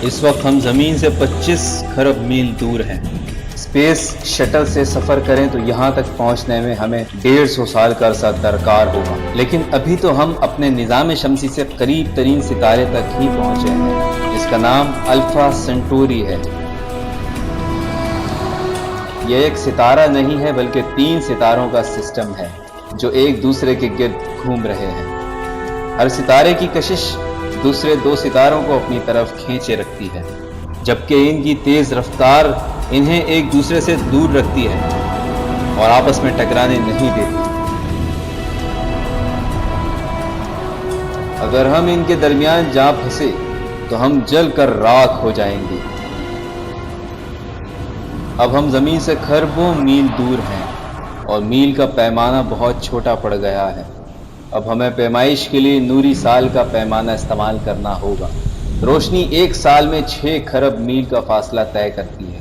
اس وقت ہم زمین سے 25 کھرب میل دور ہیں۔ اسپیس شٹل سے سفر کریں تو یہاں تک پہنچنے میں ہمیں 150 سال کا عرصہ درکار ہوگا، لیکن ابھی تو ہم اپنے نظام شمسی سے قریب ترین ستارے تک ہی پہنچے ہیں۔ اس کا نام الفا سینٹوری ہے۔ یہ ایک ستارہ نہیں ہے بلکہ 3 ستاروں کا سسٹم ہے جو ایک دوسرے کے گرد گھوم رہے ہیں۔ ہر ستارے کی کشش دوسرے 2 ستاروں کو اپنی طرف کھینچے رکھتی ہے، جبکہ ان کی تیز رفتار انہیں ایک دوسرے سے دور رکھتی ہے اور آپس میں ٹکرانے نہیں دیتی۔ اگر ہم ان کے درمیان جا پھنسے تو ہم جل کر راکھ ہو جائیں گے۔ اب ہم زمین سے کھربوں میل دور ہیں اور میل کا پیمانہ بہت چھوٹا پڑ گیا ہے۔ اب ہمیں پیمائش کے لیے نوری سال کا پیمانہ استعمال کرنا ہوگا۔ روشنی 1 سال میں 6 کھرب میل کا فاصلہ طے کرتی ہے۔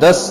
10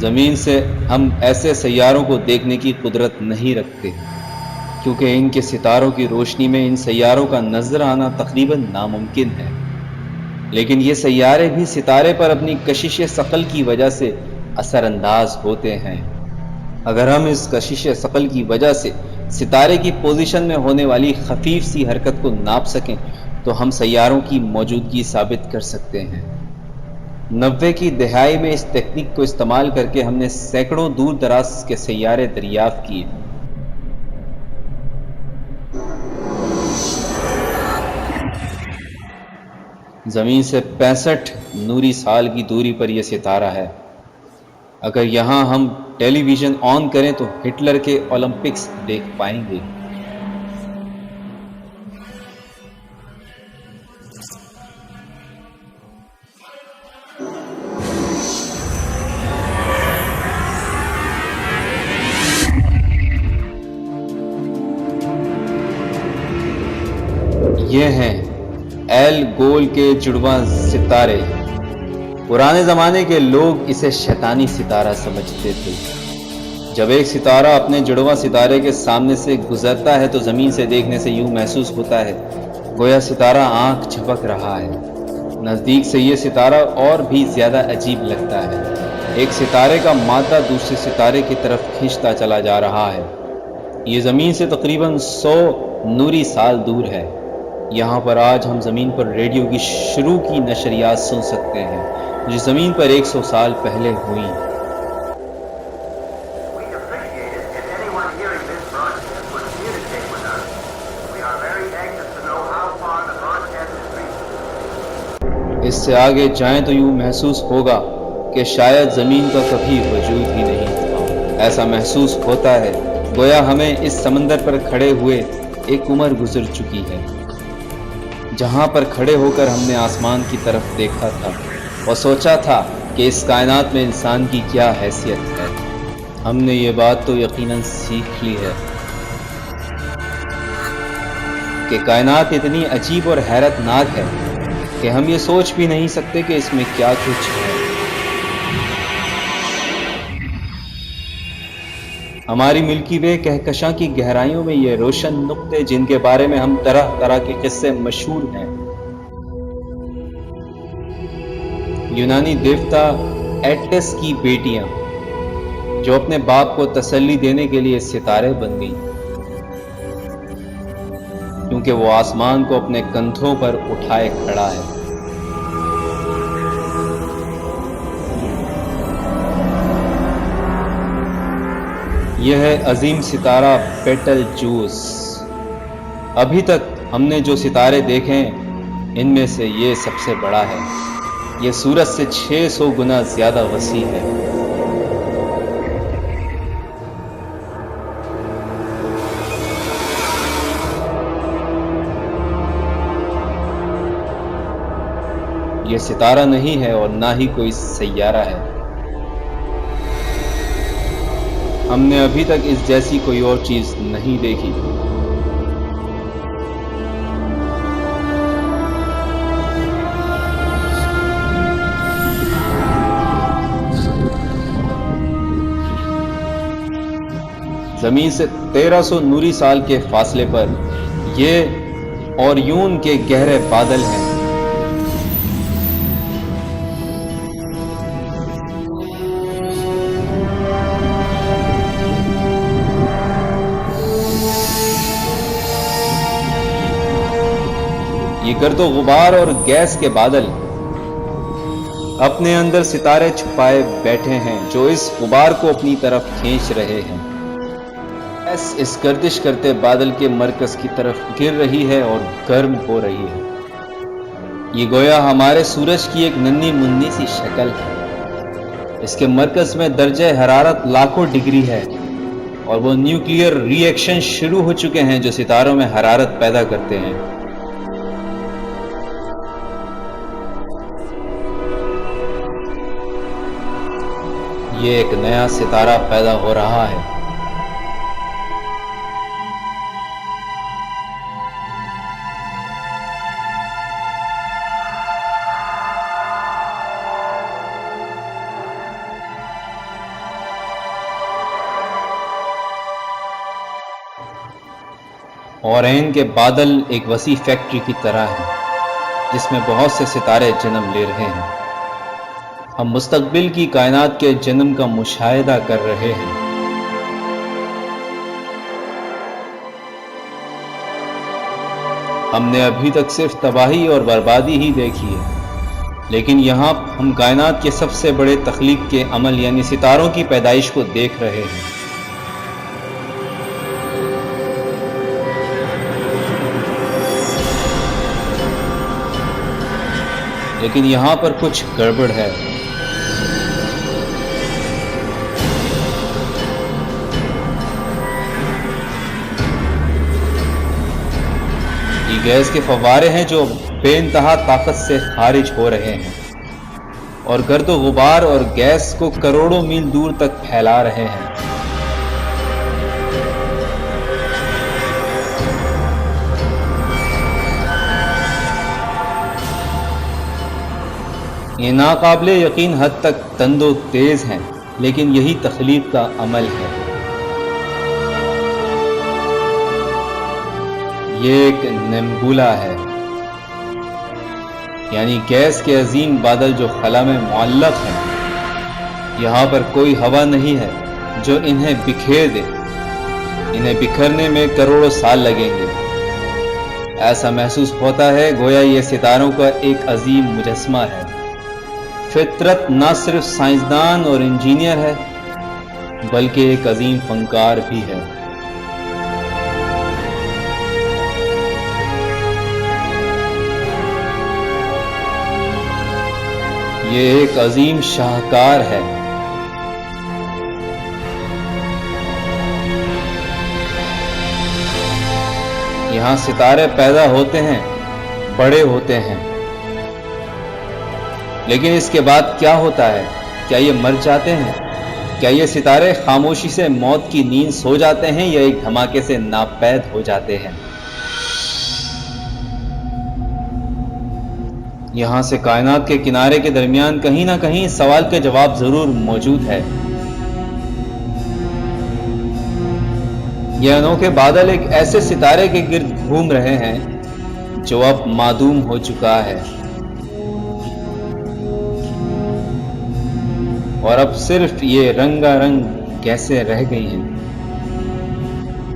زمین سے ہم ایسے سیاروں کو دیکھنے کی قدرت نہیں رکھتے کیونکہ ان کے ستاروں کی روشنی میں ان سیاروں کا نظر آنا تقریباً ناممکن ہے، لیکن یہ سیارے بھی ستارے پر اپنی کشش ثقل کی وجہ سے اثر انداز ہوتے ہیں۔ اگر ہم اس کشش ثقل کی وجہ سے ستارے کی پوزیشن میں ہونے والی خفیف سی حرکت کو ناپ سکیں تو ہم سیاروں کی موجودگی ثابت کر سکتے ہیں۔ 90 کی دہائی میں اس تکنیک کو استعمال کر کے ہم نے سینکڑوں دور دراز کے سیارے دریافت کیے۔ زمین سے 65 نوری سال کی دوری پر یہ ستارہ ہے۔ اگر یہاں ہم ٹیلی ویژن آن کریں تو ہٹلر کے اولمپکس دیکھ پائیں گے۔ یہ ہیں ایل گول کے جڑواں ستارے۔ پرانے زمانے کے لوگ اسے شیطانی ستارہ سمجھتے تھے۔ جب ایک ستارہ اپنے جڑواں ستارے کے سامنے سے گزرتا ہے تو زمین سے دیکھنے سے یوں محسوس ہوتا ہے گویا ستارہ آنکھ جھپک رہا ہے۔ نزدیک سے یہ ستارہ اور بھی زیادہ عجیب لگتا ہے۔ ایک ستارے کا مادہ دوسرے ستارے کی طرف کھینچتا چلا جا رہا ہے۔ یہ زمین سے تقریباً 100 نوری سال دور ہے۔ یہاں پر آج ہم زمین پر ریڈیو کی شروع کی نشریات سن سکتے ہیں جو زمین پر 100 سال پہلے ہوئی۔ اس سے آگے جائیں تو یوں محسوس ہوگا کہ شاید زمین کا کبھی وجود ہی نہیں تھا۔ ایسا محسوس ہوتا ہے گویا ہمیں اس سمندر پر کھڑے ہوئے ایک عمر گزر چکی ہے، جہاں پر کھڑے ہو کر ہم نے آسمان کی طرف دیکھا تھا اور سوچا تھا کہ اس کائنات میں انسان کی کیا حیثیت ہے۔ ہم نے یہ بات تو یقیناً سیکھ لی ہے کہ کائنات اتنی عجیب اور حیرت ناک ہے کہ ہم یہ سوچ بھی نہیں سکتے کہ اس میں کیا کچھ ہے۔ ہماری ملکی وے کہکشاں کی گہرائیوں میں یہ روشن نقطے جن کے بارے میں ہم طرح طرح کے قصے مشہور ہیں۔ یونانی دیوتا ایٹلس کی بیٹیاں جو اپنے باپ کو تسلی دینے کے لیے ستارے بن گئیں کیونکہ وہ آسمان کو اپنے کندھوں پر اٹھائے کھڑا ہے۔ یہ ہے عظیم ستارہ بیٹل جوس۔ ابھی تک ہم نے جو ستارے دیکھے ان میں سے یہ سب سے بڑا ہے۔ یہ سورج سے 600 گنا زیادہ وسیع ہے۔ یہ ستارہ نہیں ہے اور نہ ہی کوئی سیارہ ہے۔ ہم نے ابھی تک اس جیسی کوئی اور چیز نہیں دیکھی۔ زمین سے 1300 نوری سال کے فاصلے پر یہ اوریون کے گہرے بادل ہیں۔ یہ گرد و غبار اور گیس کے بادل اپنے اندر ستارے چھپائے بیٹھے ہیں جو اس غبار کو اپنی طرف کھینچ رہے ہیں۔ گیس اس گردش کرتے بادل کے مرکز کی طرف گر رہی ہے اور گرم ہو رہی ہے۔ یہ گویا ہمارے سورج کی ایک ننھی منی سی شکل ہے۔ اس کے مرکز میں درجہ حرارت لاکھوں ڈگری ہے اور وہ نیوکلیئر ری ایکشن شروع ہو چکے ہیں جو ستاروں میں حرارت پیدا کرتے ہیں۔ یہ ایک نیا ستارہ پیدا ہو رہا ہے۔ اورین کے بادل ایک وسیع فیکٹری کی طرح ہیں جس میں بہت سے ستارے جنم لے رہے ہیں۔ ہم مستقبل کی کائنات کے جنم کا مشاہدہ کر رہے ہیں۔ ہم نے ابھی تک صرف تباہی اور بربادی ہی دیکھی ہے، لیکن یہاں ہم کائنات کے سب سے بڑے تخلیق کے عمل یعنی ستاروں کی پیدائش کو دیکھ رہے ہیں۔ لیکن یہاں پر کچھ گڑبڑ ہے۔ یہ گیس کے فوارے ہیں جو بے انتہا طاقت سے خارج ہو رہے ہیں اور گرد و غبار اور گیس کو کروڑوں میل دور تک پھیلا رہے ہیں۔ یہ ناقابل یقین حد تک تند و تیز ہیں، لیکن یہی تخلیق کا عمل ہے۔ یہ ایک نیبولا ہے، یعنی گیس کے عظیم بادل جو خلا میں معلق ہیں۔ یہاں پر کوئی ہوا نہیں ہے جو انہیں بکھیر دے۔ انہیں بکھرنے میں کروڑوں سال لگیں گے۔ ایسا محسوس ہوتا ہے گویا یہ ستاروں کا ایک عظیم مجسمہ ہے۔ فطرت نہ صرف سائنسدان اور انجینئر ہے بلکہ ایک عظیم فنکار بھی ہے۔ یہ ایک عظیم شاہکار ہے۔ یہاں ستارے پیدا ہوتے ہیں، بڑے ہوتے ہیں، لیکن اس کے بعد کیا ہوتا ہے؟ کیا یہ مر جاتے ہیں؟ کیا یہ ستارے خاموشی سے موت کی نیند سو جاتے ہیں یا ایک دھماکے سے ناپید ہو جاتے ہیں؟ یہاں سے کائنات کے کنارے کے درمیان کہیں نہ کہیں اس سوال کا جواب ضرور موجود ہے۔ یہ انوکھے بادل ایک ایسے ستارے کے گرد گھوم رہے ہیں جو اب معدوم ہو چکا ہے اور اب صرف یہ رنگا رنگ گیسیں رہ گئی ہیں۔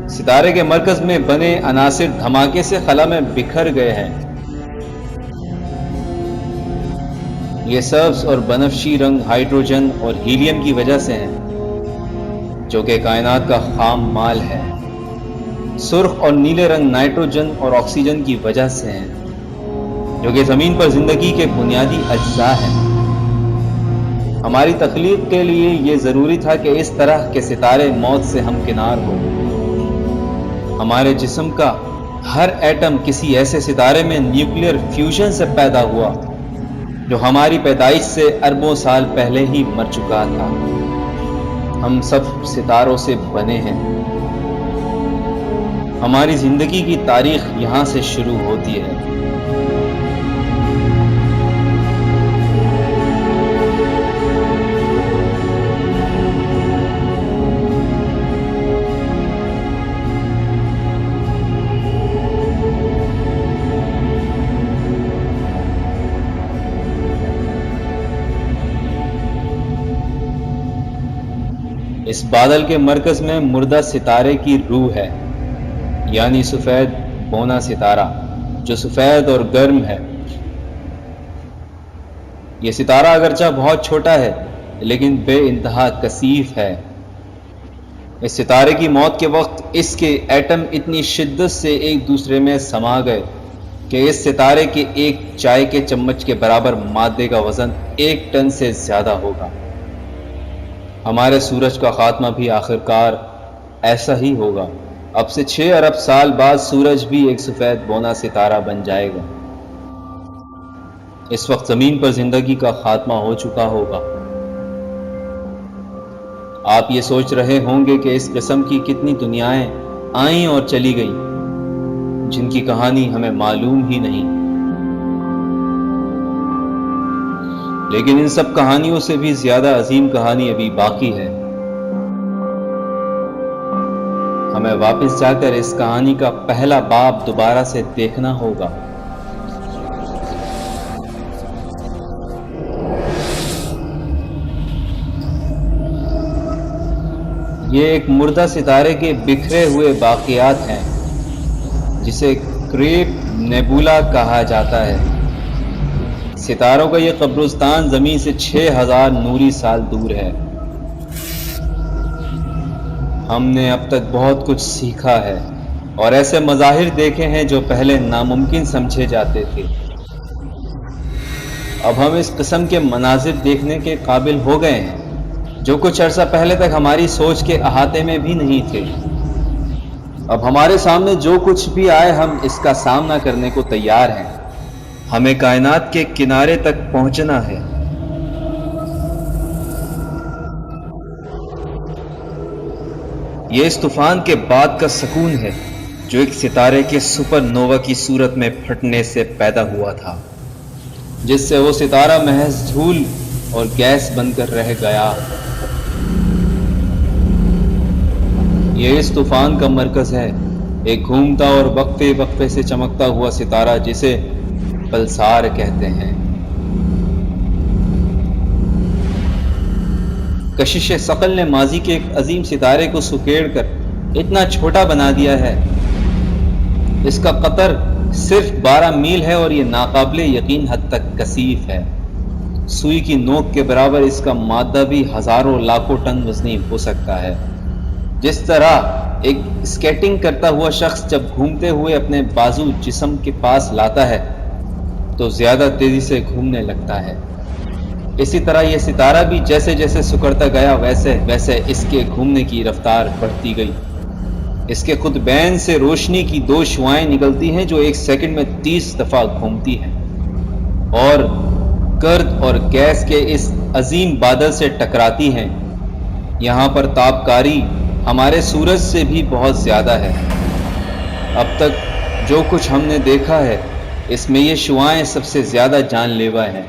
ستارے کے مرکز میں بنے عناصر دھماکے سے خلا میں بکھر گئے ہیں۔ یہ سبز اور بنفشی رنگ ہائیڈروجن اور ہیلیم کی وجہ سے ہیں جو کہ کائنات کا خام مال ہے۔ سرخ اور نیلے رنگ نائٹروجن اور آکسیجن کی وجہ سے ہیں جو کہ زمین پر زندگی کے بنیادی اجزاء ہیں۔ ہماری تخلیق کے لیے یہ ضروری تھا کہ اس طرح کے ستارے موت سے ہمکنار ہو۔ ہمارے جسم کا ہر ایٹم کسی ایسے ستارے میں نیوکلیئر فیوژن سے پیدا ہوا جو ہماری پیدائش سے اربوں سال پہلے ہی مر چکا تھا۔ ہم سب ستاروں سے بنے ہیں۔ ہماری زندگی کی تاریخ یہاں سے شروع ہوتی ہے۔ اس بادل کے مرکز میں مردہ ستارے کی روح ہے، یعنی سفید بونا ستارہ جو سفید اور گرم ہے۔ یہ ستارہ اگرچہ بہت چھوٹا ہے لیکن بے انتہا کثیف ہے۔ اس ستارے کی موت کے وقت اس کے ایٹم اتنی شدت سے ایک دوسرے میں سما گئے کہ اس ستارے کے ایک چائے کے چمچ کے برابر مادے کا وزن 1 ٹن سے زیادہ ہوگا۔ ہمارے سورج کا خاتمہ بھی آخرکار ایسا ہی ہوگا۔ اب سے 6 ارب سال بعد سورج بھی ایک سفید بونا ستارہ بن جائے گا۔ اس وقت زمین پر زندگی کا خاتمہ ہو چکا ہوگا۔ آپ یہ سوچ رہے ہوں گے کہ اس قسم کی کتنی دنیایں آئیں اور چلی گئیں جن کی کہانی ہمیں معلوم ہی نہیں، لیکن ان سب کہانیوں سے بھی زیادہ عظیم کہانی ابھی باقی ہے۔ ہمیں واپس جا کر اس کہانی کا پہلا باب دوبارہ سے دیکھنا ہوگا۔ یہ ایک مردہ ستارے کے بکھرے ہوئے باقیات ہیں جسے کریپ نیبولا کہا جاتا ہے۔ ستاروں کا یہ قبرستان زمین سے 6000 نوری سال دور ہے۔ ہم نے اب تک بہت کچھ سیکھا ہے اور ایسے مظاہر دیکھے ہیں جو پہلے ناممکن سمجھے جاتے تھے۔ اب ہم اس قسم کے مناظر دیکھنے کے قابل ہو گئے ہیں جو کچھ عرصہ پہلے تک ہماری سوچ کے احاطے میں بھی نہیں تھے۔ اب ہمارے سامنے جو کچھ بھی آئے ہم اس کا سامنا کرنے کو تیار ہیں۔ ہمیں کائنات کے کنارے تک پہنچنا ہے۔ یہ اس طوفان کے بعد کا سکون ہے جو ایک ستارے کے سپر نووا کی صورت میں پھٹنے سے پیدا ہوا تھا، جس سے وہ ستارہ محض دھول اور گیس بن کر رہ گیا۔ یہ اس طوفان کا مرکز ہے، ایک گھومتا اور وقفے وقفے سے چمکتا ہوا ستارہ جسے پلسار کہتے ہیں۔ کشش ثقل نے ماضی کے ایک عظیم ستارے کو سکیڑ کر اتنا چھوٹا بنا دیا ہے۔ اس کا قطر صرف 12 میل ہے اور یہ ناقابل یقین حد تک کثیف ہے۔ سوئی کی نوک کے برابر اس کا مادہ بھی ہزاروں لاکھوں ٹن وزنی ہو سکتا ہے۔ جس طرح ایک اسکیٹنگ کرتا ہوا شخص جب گھومتے ہوئے اپنے بازو جسم کے پاس لاتا ہے تو زیادہ تیزی سے گھومنے لگتا ہے، اسی طرح یہ ستارہ بھی جیسے جیسے سکڑتا گیا ویسے ویسے اس کے گھومنے کی رفتار بڑھتی گئی۔ اس کے قطبین سے روشنی کی 2 شعاعیں نکلتی ہیں جو ایک سیکنڈ میں 30 دفعہ گھومتی ہیں اور گرد اور گیس کے اس عظیم بادل سے ٹکراتی ہیں۔ یہاں پر تابکاری ہمارے سورج سے بھی بہت زیادہ ہے۔ اب تک جو کچھ ہم نے دیکھا ہے اس میں یہ شعاعیں سب سے زیادہ جان لیوا ہیں۔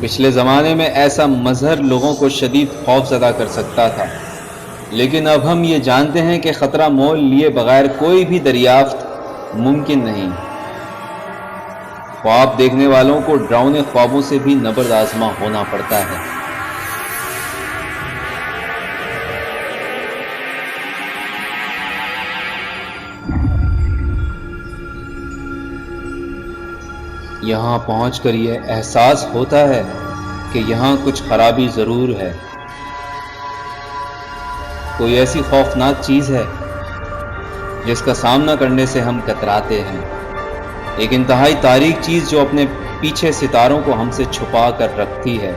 پچھلے زمانے میں ایسا مظہر لوگوں کو شدید خوف زدہ کر سکتا تھا، لیکن اب ہم یہ جانتے ہیں کہ خطرہ مول لیے بغیر کوئی بھی دریافت ممکن نہیں۔ خواب دیکھنے والوں کو ڈراؤنے خوابوں سے بھی نبرد آزما ہونا پڑتا ہے۔ یہاں پہنچ کر یہ احساس ہوتا ہے کہ یہاں کچھ خرابی ضرور ہے۔ کوئی ایسی خوفناک چیز ہے جس کا سامنا کرنے سے ہم کتراتے ہیں، ایک انتہائی تاریک چیز جو اپنے پیچھے ستاروں کو ہم سے چھپا کر رکھتی ہے۔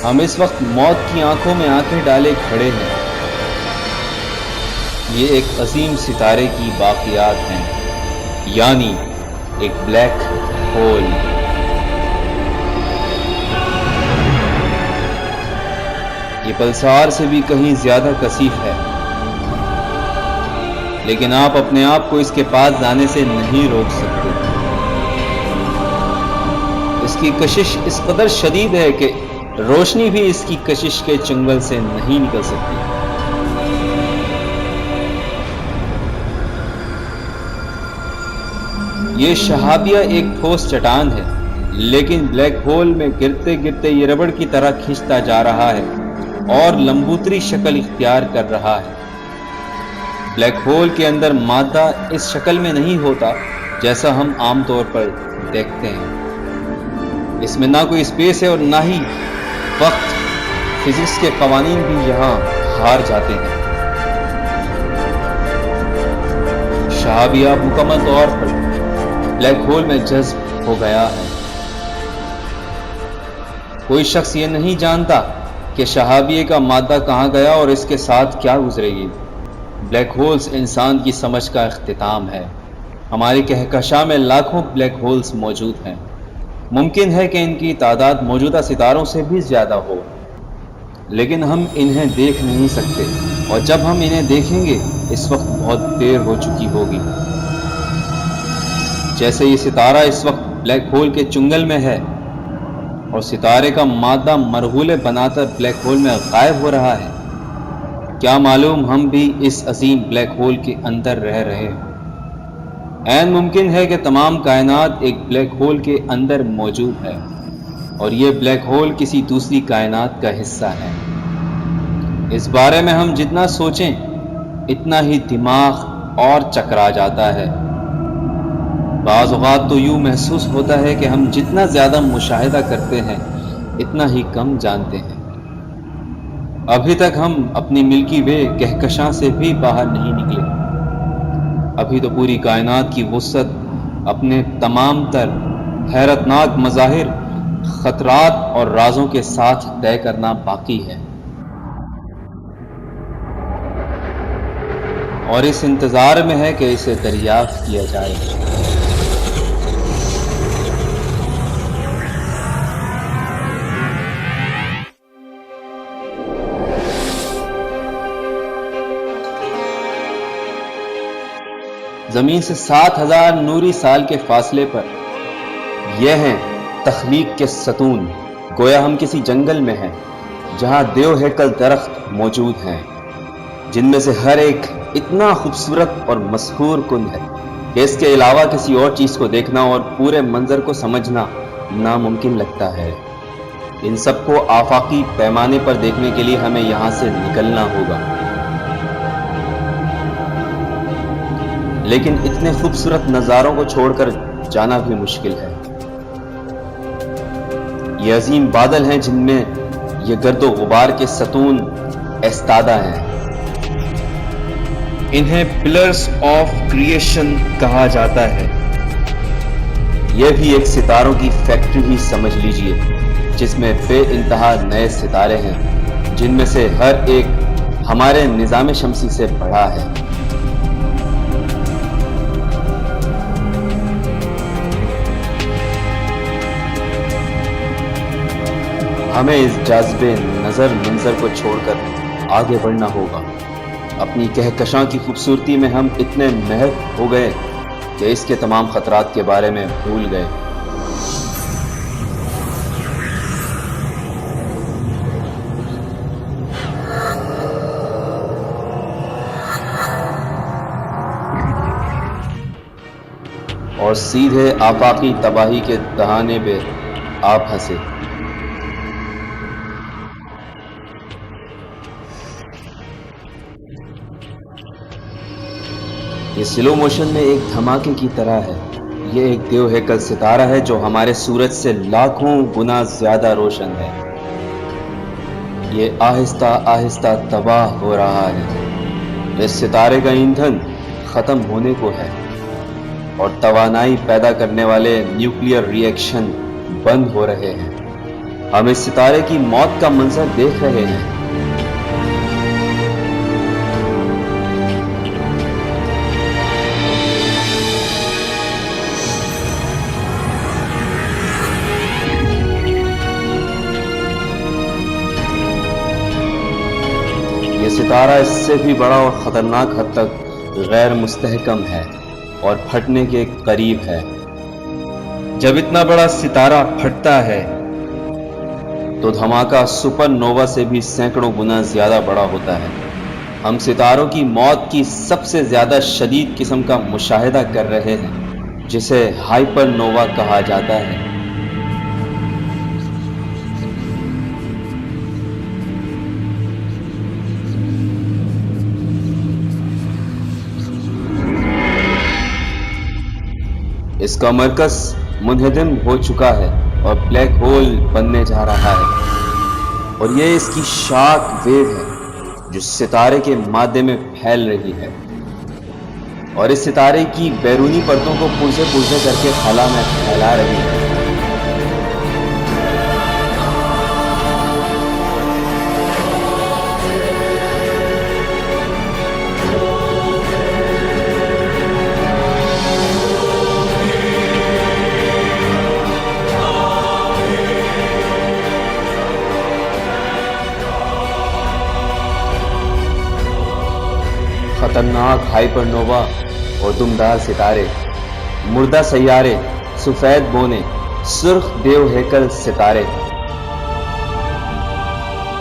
ہم اس وقت موت کی آنکھوں میں آنکھیں ڈالے کھڑے ہیں۔ یہ ایک عظیم ستارے کی باقیات ہیں، یعنی ایک بلیک ہول۔ یہ پلسار سے بھی کہیں زیادہ کثیف ہے، لیکن آپ اپنے آپ کو اس کے پاس جانے سے نہیں روک سکتے۔ اس کی کشش اس قدر شدید ہے کہ روشنی بھی اس کی کشش کے چنگل سے نہیں نکل سکتی۔ یہ شہابیہ ایک ٹھوس چٹان ہے، لیکن بلیک ہول میں گرتے گرتے یہ ربڑ کی طرح کھنچتا جا رہا ہے اور لمبوتری شکل اختیار کر رہا ہے۔ بلیک ہول کے اندر مادہ اس شکل میں نہیں ہوتا جیسا ہم عام طور پر دیکھتے ہیں۔ اس میں نہ کوئی اسپیس ہے اور نہ ہی وقت۔ فزکس کے قوانین بھی یہاں ہار جاتے ہیں۔ شہابیہ مکمل طور پر بلیک ہول میں جذب ہو گیا ہے۔ کوئی شخص یہ نہیں جانتا کہ شہابیہ کا مادہ کہاں گیا اور اس کے ساتھ کیا گزرے گی۔ بلیک ہولز انسان کی سمجھ کا اختتام ہے۔ ہماری کہکشاں میں لاکھوں بلیک ہولز موجود ہیں۔ ممکن ہے کہ ان کی تعداد موجودہ ستاروں سے بھی زیادہ ہو، لیکن ہم انہیں دیکھ نہیں سکتے، اور جب ہم انہیں دیکھیں گے اس وقت بہت دیر ہو چکی ہوگی۔ جیسے یہ ستارہ اس وقت بلیک ہول کے چنگل میں ہے اور ستارے کا مادہ مرغولے بنا کر بلیک ہول میں غائب ہو رہا ہے، کیا معلوم ہم بھی اس عظیم بلیک ہول کے اندر رہ رہے ہیں؟ عین ممکن ہے کہ تمام کائنات ایک بلیک ہول کے اندر موجود ہے اور یہ بلیک ہول کسی دوسری کائنات کا حصہ ہے۔ اس بارے میں ہم جتنا سوچیں اتنا ہی دماغ اور چکرا جاتا ہے۔ بعض اوقات تو یوں محسوس ہوتا ہے کہ ہم جتنا زیادہ مشاہدہ کرتے ہیں اتنا ہی کم جانتے ہیں۔ ابھی تک ہم اپنی ملکی وے کہکشاں سے بھی باہر نہیں نکلے۔ ابھی تو پوری کائنات کی وسعت اپنے تمام تر حیرتناک مظاہر، خطرات اور رازوں کے ساتھ طے کرنا باقی ہے، اور اس انتظار میں ہے کہ اسے دریافت کیا جائے۔ زمین سے 7,000 نوری سال کے فاصلے پر یہ ہیں تخلیق کے ستون، گویا ہم کسی جنگل میں ہیں جہاں دیو ہیکل درخت موجود ہیں، جن میں سے ہر ایک اتنا خوبصورت اور مسحور کن ہے کہ اس کے علاوہ کسی اور چیز کو دیکھنا اور پورے منظر کو سمجھنا ناممکن لگتا ہے۔ ان سب کو آفاقی پیمانے پر دیکھنے کے لیے ہمیں یہاں سے نکلنا ہوگا، لیکن اتنے خوبصورت نظاروں کو چھوڑ کر جانا بھی مشکل ہے۔ یہ عظیم بادل ہیں جن میں یہ گرد و غبار کے ستون ایستادہ ہیں۔ انہیں پلرز آف کریشن کہا جاتا ہے۔ یہ بھی ایک ستاروں کی فیکٹری ہی سمجھ لیجئے، جس میں بے انتہا نئے ستارے ہیں، جن میں سے ہر ایک ہمارے نظام شمسی سے بڑا ہے۔ ہمیں اس جاذب نظر منظر کو چھوڑ کر آگے بڑھنا ہوگا۔ اپنی کہکشاں کی خوبصورتی میں ہم اتنے محو ہو گئے کہ اس کے تمام خطرات کے بارے میں بھول گئے۔ اور سیدھے آفاقی تباہی کے دہانے پہ آپ ہنسے۔ یہ سلو موشن میں ایک دھماکے کی طرح ہے۔ یہ ایک دیو ہیکل ستارہ ہے جو ہمارے سورج سے لاکھوں گنا زیادہ روشن ہے۔ یہ آہستہ آہستہ تباہ ہو رہا ہے۔ اس ستارے کا ایندھن ختم ہونے کو ہے اور توانائی پیدا کرنے والے نیوکلیئر ری ایکشن بند ہو رہے ہیں۔ ہم اس ستارے کی موت کا منظر دیکھ رہے ہیں۔ یہ ستارہ اس سے بھی بڑا اور خطرناک حد تک غیر مستحکم ہے اور پھٹنے کے قریب ہے۔ جب اتنا بڑا ستارہ پھٹتا ہے تو دھماکہ سپر نووا سے بھی سینکڑوں گنا زیادہ بڑا ہوتا ہے۔ ہم ستاروں کی موت کی سب سے زیادہ شدید قسم کا مشاہدہ کر رہے ہیں، جسے ہائپر نووا کہا جاتا ہے۔ اس کا مرکز منہدم ہو چکا ہے اور بلیک ہول بننے جا رہا ہے، اور یہ اس کی شاک ویو ہے جو ستارے کے مادے میں پھیل رہی ہے اور اس ستارے کی بیرونی پرتوں کو پرزے پرزے کر کے خلا میں پھیلا رہی ہے۔ خطرناک ہائپر نووا اور دمدار ستارے مردہ سیارے، سفید بونے، سرخ دیو ہیکل ستارے،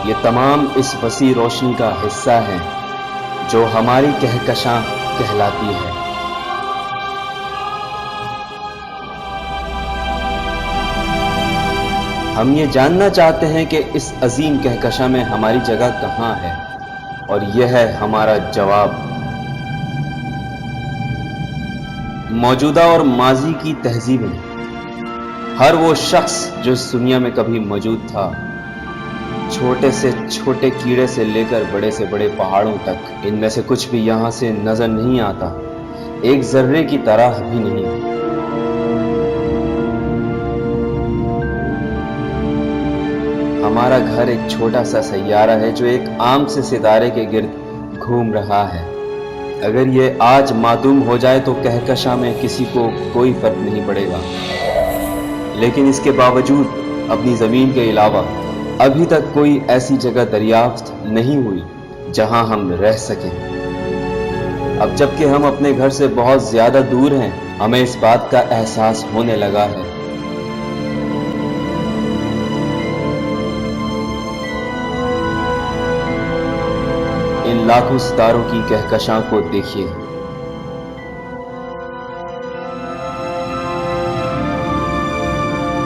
یہ تمام اس وسیع روشنی کا حصہ ہیں جو ہماری کہکشاں کہلاتی ہے۔ ہم یہ جاننا چاہتے ہیں کہ اس عظیم کہکشاں میں ہماری جگہ کہاں ہے، اور یہ ہے ہمارا جواب۔ موجودہ اور ماضی کی تہذیبیں، ہر وہ شخص جو اس دنیا میں کبھی موجود تھا، چھوٹے سے چھوٹے کیڑے سے لے کر بڑے سے بڑے پہاڑوں تک، ان میں سے کچھ بھی یہاں سے نظر نہیں آتا، ایک ذرے کی طرح بھی نہیں۔ ہمارا گھر ایک چھوٹا سا سیارہ ہے جو ایک عام سے ستارے کے گرد گھوم رہا ہے۔ اگر یہ آج معدوم ہو جائے تو کہکشاں میں کسی کو کوئی فرق نہیں پڑے گا، لیکن اس کے باوجود اپنی زمین کے علاوہ ابھی تک کوئی ایسی جگہ دریافت نہیں ہوئی جہاں ہم رہ سکیں۔ اب جب کہ ہم اپنے گھر سے بہت زیادہ دور ہیں، ہمیں اس بات کا احساس ہونے لگا ہے۔ ان لاکھوں ستاروں کی کہکشاں کو دیکھیے۔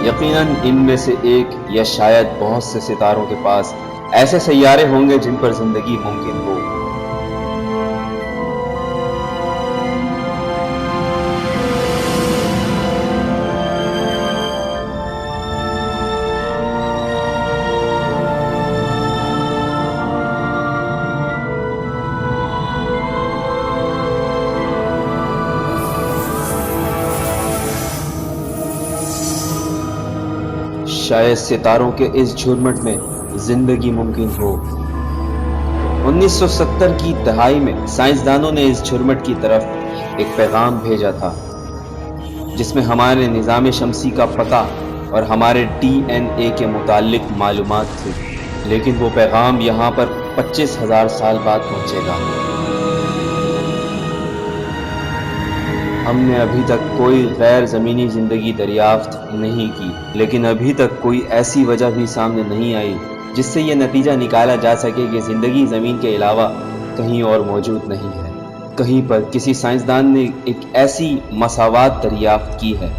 یقیناً ان میں سے ایک یا شاید بہت سے ستاروں کے پاس ایسے سیارے ہوں گے جن پر زندگی ممکن ہو۔ شاید ستاروں کے اس جھرمٹ میں زندگی ممکن ہو۔ 1970 کی دہائی میں سائنسدانوں نے اس جھرمٹ کی طرف ایک پیغام بھیجا تھا جس میں ہمارے نظام شمسی کا پتہ اور ہمارے ڈی این اے کے متعلق معلومات تھی، لیکن وہ پیغام یہاں پر 25,000 سال بعد پہنچے گا۔ ہم نے ابھی تک کوئی غیر زمینی زندگی دریافت نہیں کی، لیکن ابھی تک کوئی ایسی وجہ بھی سامنے نہیں آئی جس سے یہ نتیجہ نکالا جا سکے کہ زندگی زمین کے علاوہ کہیں اور موجود نہیں ہے۔ کہیں پر کسی سائنسدان نے ایک ایسی مساوات دریافت کی ہے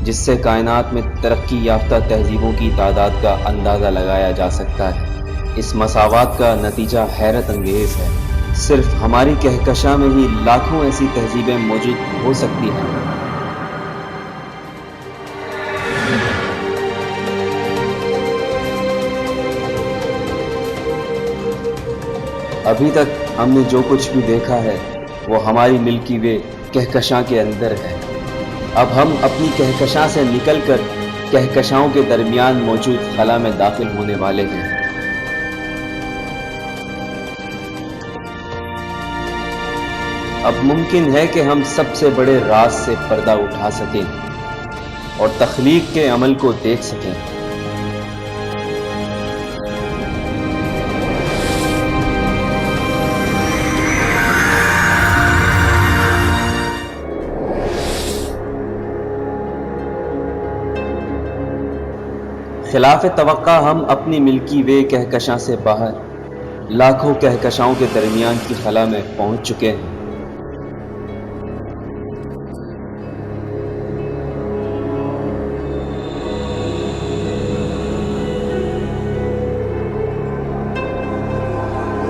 جس سے کائنات میں ترقی یافتہ تہذیبوں کی تعداد کا اندازہ لگایا جا سکتا ہے۔ اس مساوات کا نتیجہ حیرت انگیز ہے۔ صرف ہماری کہکشاں میں ہی لاکھوں ایسی تہذیبیں موجود ہو سکتی ہیں۔ ابھی تک ہم نے جو کچھ بھی دیکھا ہے وہ ہماری ملکی وے کہکشاں کے اندر ہے۔ اب ہم اپنی کہکشاں سے نکل کر کہکشاؤں کے درمیان موجود خلا میں داخل ہونے والے ہیں۔ اب ممکن ہے کہ ہم سب سے بڑے راز سے پردہ اٹھا سکیں اور تخلیق کے عمل کو دیکھ سکیں۔ خلاف توقع ہم اپنی ملکی وے کہکشاں سے باہر لاکھوں کہکشاؤں کے درمیان کی خلا میں پہنچ چکے ہیں۔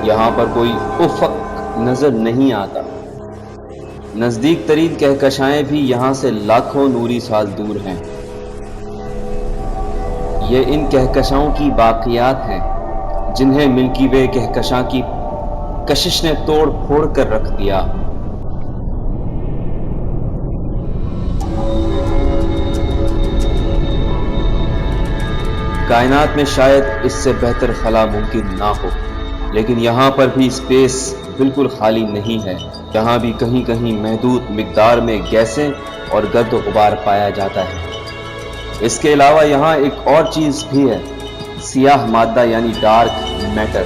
یہاں پر کوئی افق نظر نہیں آتا۔ نزدیک ترین کہکشائیں بھی یہاں سے لاکھوں نوری سال دور ہیں۔ یہ ان کہکشاؤں کی باقیات ہیں جنہیں ملکی وے کہکشاں کی کشش نے توڑ پھوڑ کر رکھ دیا۔ کائنات میں شاید اس سے بہتر خلا ممکن نہ ہو، لیکن یہاں پر بھی اسپیس بالکل خالی نہیں ہے۔ یہاں بھی کہیں کہیں محدود مقدار میں گیسیں اور گرد و غبار پایا جاتا ہے۔ اس کے علاوہ یہاں ایک اور چیز بھی ہے، سیاہ مادہ یعنی ڈارک میٹر،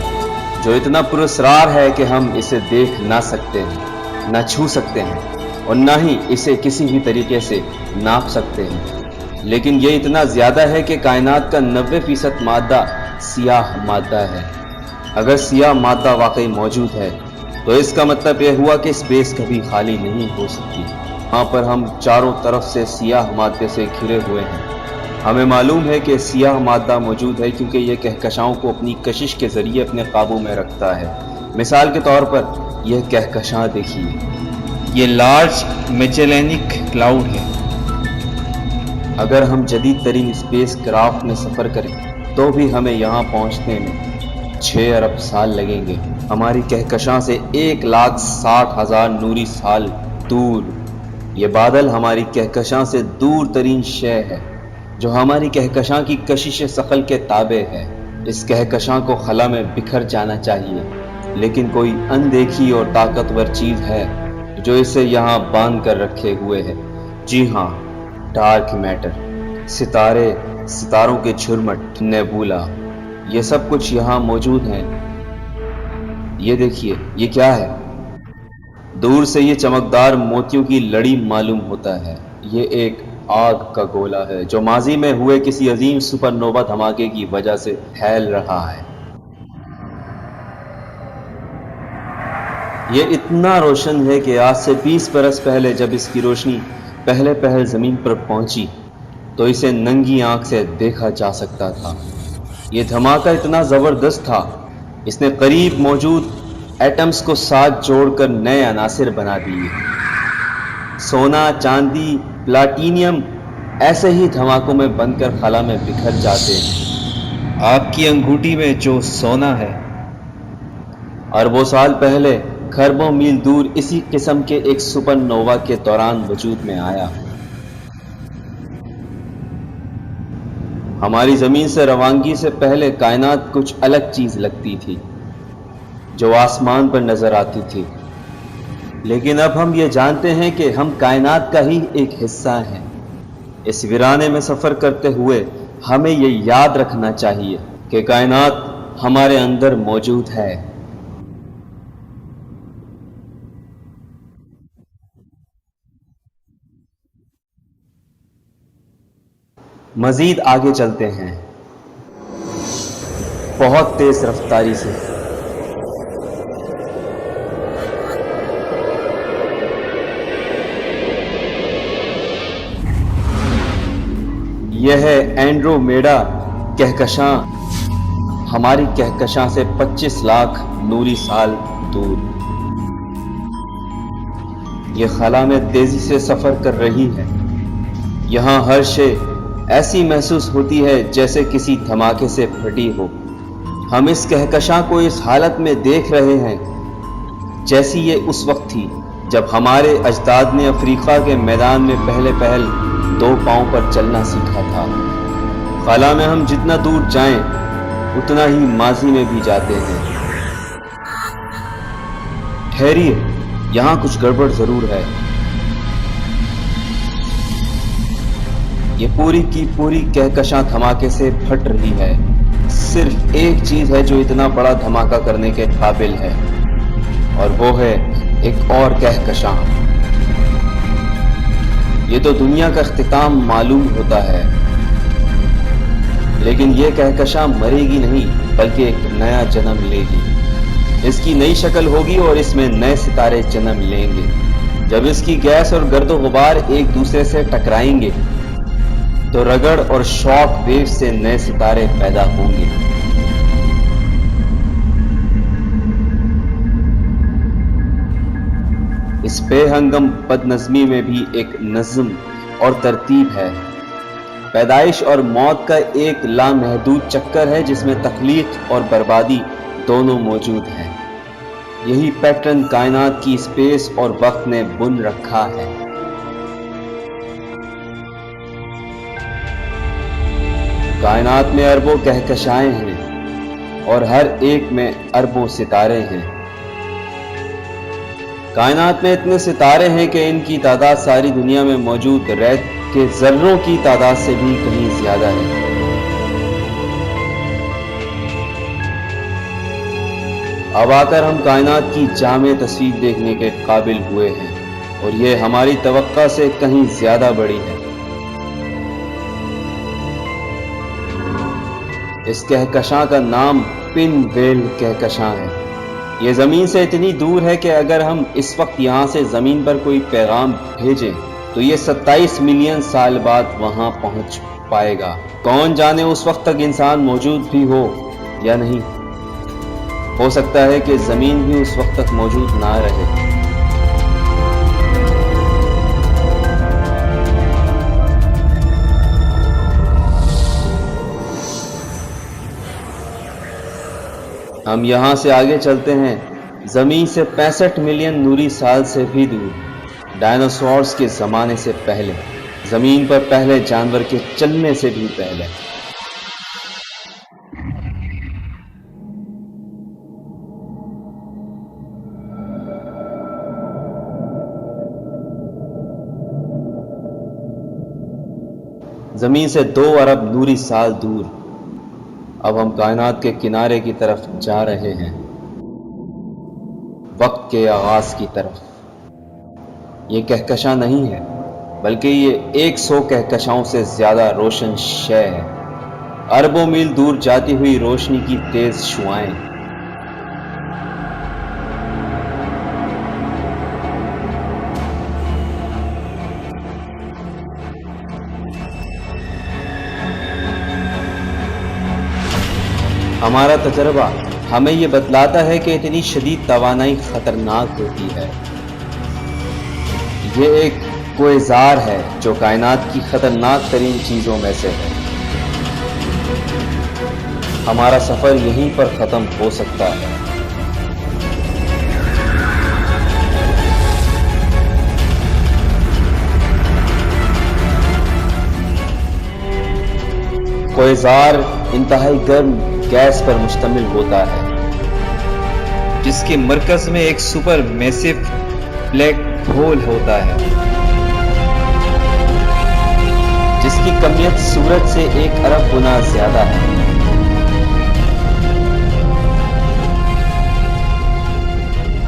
جو اتنا پراسرار ہے کہ ہم اسے دیکھ نہ سکتے ہیں، نہ چھو سکتے ہیں، اور نہ ہی اسے کسی بھی طریقے سے ناپ سکتے ہیں، لیکن یہ اتنا زیادہ ہے کہ کائنات کا 90% مادہ سیاہ مادہ ہے۔ اگر سیاہ مادہ واقعی موجود ہے تو اس کا مطلب یہ ہوا کہ اسپیس کبھی خالی نہیں ہو سکتی۔ یہاں پر ہم چاروں طرف سے سیاہ مادے سے گھرے ہوئے ہیں۔ ہمیں معلوم ہے کہ سیاہ مادہ موجود ہے کیونکہ یہ کہکشاؤں کو اپنی کشش کے ذریعے اپنے قابو میں رکھتا ہے۔ مثال کے طور پر یہ کہکشاں دیکھیے، یہ لارج میجلینک کلاؤڈ ہے۔ اگر ہم جدید ترین اسپیس کرافٹ میں سفر کریں تو بھی ہمیں یہاں پہنچنے میں 6 ارب سال لگیں گے۔ ہماری کہکشاں سے 1,60,000 نوری سال دور یہ بادل ہماری کہکشاں سے دور ترین شے ہے جو ہماری کہکشاں کی کشش ثقل کے تابع ہے۔ اس کہکشاں کو خلا میں بکھر جانا چاہیے، لیکن کوئی اندیکھی اور طاقتور چیز ہے جو اسے یہاں باندھ کر رکھے ہوئے ہے۔ جی ہاں، ڈارک میٹر، ستاروں کے جھرمٹ، نیبولا، یہ سب کچھ یہاں موجود ہیں۔ یہ دیکھیے، یہ کیا ہے؟ دور سے یہ چمکدار موتیوں کی لڑی معلوم ہوتا ہے۔ یہ ایک آگ کا گولا ہے جو ماضی میں ہوئے کسی عظیم سپر نووا دھماکے کی وجہ سے پھیل رہا ہے۔ یہ اتنا روشن ہے کہ آج سے 20 برس پہلے جب اس کی روشنی پہلے زمین پر پہنچی تو اسے ننگی آنکھ سے دیکھا جا سکتا تھا۔ یہ دھماکہ اتنا زبردست تھا، اس نے قریب موجود ایٹمز کو ساتھ جوڑ کر نئے عناصر بنا دیے۔ سونا، چاندی، پلاٹینیم ایسے ہی دھماکوں میں بن کر خلا میں بکھر جاتے ہیں۔ آپ کی انگوٹھی میں جو سونا ہے، اربوں سال پہلے کھربوں میل دور اسی قسم کے ایک سپر نووا کے دوران وجود میں آیا۔ ہماری زمین سے روانگی سے پہلے کائنات کچھ الگ چیز لگتی تھی جو آسمان پر نظر آتی تھی، لیکن اب ہم یہ جانتے ہیں کہ ہم کائنات کا ہی ایک حصہ ہیں۔ اس ویرانے میں سفر کرتے ہوئے ہمیں یہ یاد رکھنا چاہیے کہ کائنات ہمارے اندر موجود ہے۔ مزید آگے چلتے ہیں، بہت تیز رفتاری سے۔ یہ ہے اینڈرومیڈا کہکشاں، ہماری کہکشاں سے 25 لاکھ نوری سال دور۔ یہ خلا میں تیزی سے سفر کر رہی ہے۔ یہاں ہر شے ایسی محسوس ہوتی ہے جیسے کسی دھماکے سے پھٹی ہو۔ ہم اس کہکشاں کو اس حالت میں دیکھ رہے ہیں جیسی یہ اس وقت تھی جب ہمارے اجداد نے افریقہ کے میدان میں پہل 2 پاؤں پر چلنا سیکھا تھا۔ خلا میں ہم جتنا دور جائیں اتنا ہی ماضی میں بھی جاتے ہیں۔ ٹھہریے، یہاں کچھ گڑبڑ ضرور ہے۔ یہ پوری کی پوری کہکشاں دھماکے سے پھٹ رہی ہے۔ صرف ایک چیز ہے جو اتنا بڑا دھماکہ کرنے کے قابل ہے، اور وہ ہے ایک اور کہکشاں۔ یہ تو دنیا کا اختتام معلوم ہوتا ہے، لیکن یہ کہکشاں مرے گی نہیں بلکہ ایک نیا جنم لے گی۔ اس کی نئی شکل ہوگی اور اس میں نئے ستارے جنم لیں گے۔ جب اس کی گیس اور گرد و غبار ایک دوسرے سے ٹکرائیں گے تو رگڑ اور شاک ویو سے نئے ستارے پیدا ہوں گے۔ اس بے ہنگم بد نظمی میں بھی ایک نظم اور ترتیب ہے۔ پیدائش اور موت کا ایک لامحدود چکر ہے جس میں تخلیق اور بربادی دونوں موجود ہیں۔ یہی پیٹرن کائنات کی اسپیس اور وقت نے بن رکھا ہے۔ کائنات میں اربوں کہکشائیں ہیں اور ہر ایک میں اربوں ستارے ہیں۔ کائنات میں اتنے ستارے ہیں کہ ان کی تعداد ساری دنیا میں موجود ریت کے ذروں کی تعداد سے بھی کہیں زیادہ ہے۔ اب آ کر ہم کائنات کی جامع تصویر دیکھنے کے قابل ہوئے ہیں اور یہ ہماری توقع سے کہیں زیادہ بڑی ہے۔ اس کہکشاں کا نام پن ویل کہکشاں ہے۔ یہ زمین سے اتنی دور ہے کہ اگر ہم اس وقت یہاں سے زمین پر کوئی پیغام بھیجیں تو یہ 27 ملین سال بعد وہاں پہنچ پائے گا۔ کون جانے اس وقت تک انسان موجود بھی ہو یا نہیں۔ ہو سکتا ہے کہ زمین بھی اس وقت تک موجود نہ رہے۔ ہم یہاں سے آگے چلتے ہیں زمین سے 65 ملین نوری سال سے بھی دور، ڈائناسورز کے زمانے سے پہلے، زمین پر پہلے جانور کے چلنے سے بھی پہلے۔ زمین سے 2 ارب نوری سال دور اب ہم کائنات کے کنارے کی طرف جا رہے ہیں، وقت کے آغاز کی طرف۔ یہ کہکشاں نہیں ہے بلکہ یہ 100 کہکشاؤں سے زیادہ روشن شے ہے، اربوں میل دور جاتی ہوئی روشنی کی تیز شعاعیں۔ ہمارا تجربہ ہمیں یہ بتلاتا ہے کہ اتنی شدید توانائی خطرناک ہوتی ہے۔ یہ ایک کوئزار ہے جو کائنات کی خطرناک ترین چیزوں میں سے ہے۔ ہمارا سفر یہیں پر ختم ہو سکتا ہے۔ کوئزار انتہائی گرم گیس پر مشتمل ہوتا ہے جس کے مرکز میں ایک سپر میسو بلیک ہول ہوتا ہے جس کی کمیت سورج سے 1 ارب گنا زیادہ ہے۔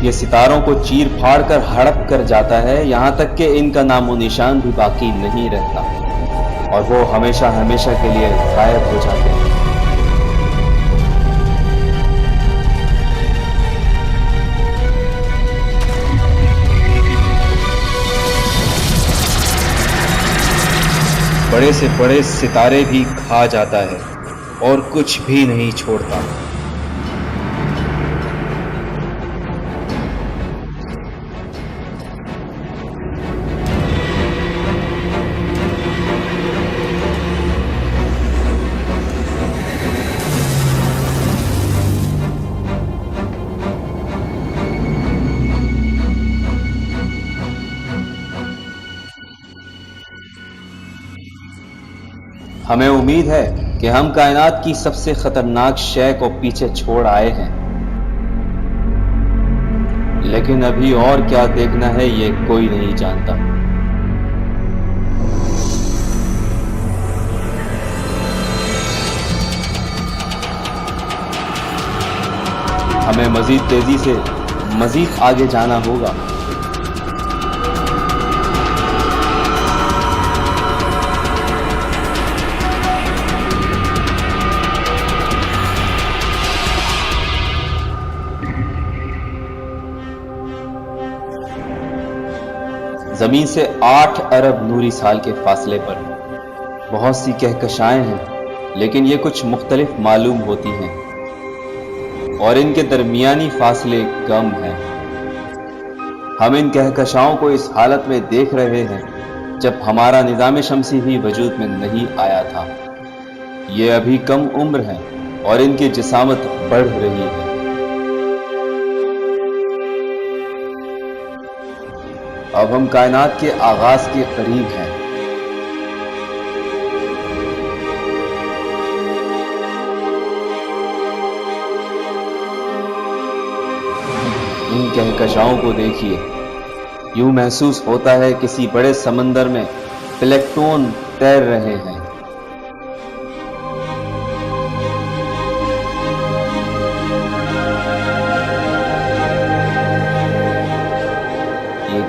یہ ستاروں کو چیر پھاڑ کر ہڑپ کر جاتا ہے، یہاں تک کہ ان کا نام و نشان بھی باقی نہیں رہتا اور وہ ہمیشہ ہمیشہ کے لیے غائب ہو جاتے ہیں۔ بڑے سے بڑے ستارے بھی کھا جاتا ہے اور کچھ بھی نہیں چھوڑتا۔ ہمیں امید ہے کہ ہم کائنات کی سب سے خطرناک شے کو پیچھے چھوڑ آئے ہیں، لیکن ابھی اور کیا دیکھنا ہے یہ کوئی نہیں جانتا۔ ہمیں مزید تیزی سے مزید آگے جانا ہوگا۔ زمین سے 8 ارب نوری سال کے فاصلے پر بہت سی کہکشائیں ہیں، لیکن یہ کچھ مختلف معلوم ہوتی ہیں اور ان کے درمیانی فاصلے کم ہیں۔ ہم ان کہکشاؤں کو اس حالت میں دیکھ رہے ہیں جب ہمارا نظام شمسی بھی وجود میں نہیں آیا تھا۔ یہ ابھی کم عمر ہیں اور ان کی جسامت بڑھ رہی ہے۔ اب ہم کائنات کے آغاز کے قریب ہیں۔ ان کہکشاؤں کو دیکھیے، یوں محسوس ہوتا ہے کسی بڑے سمندر میں پلیکٹون تیر رہے ہیں۔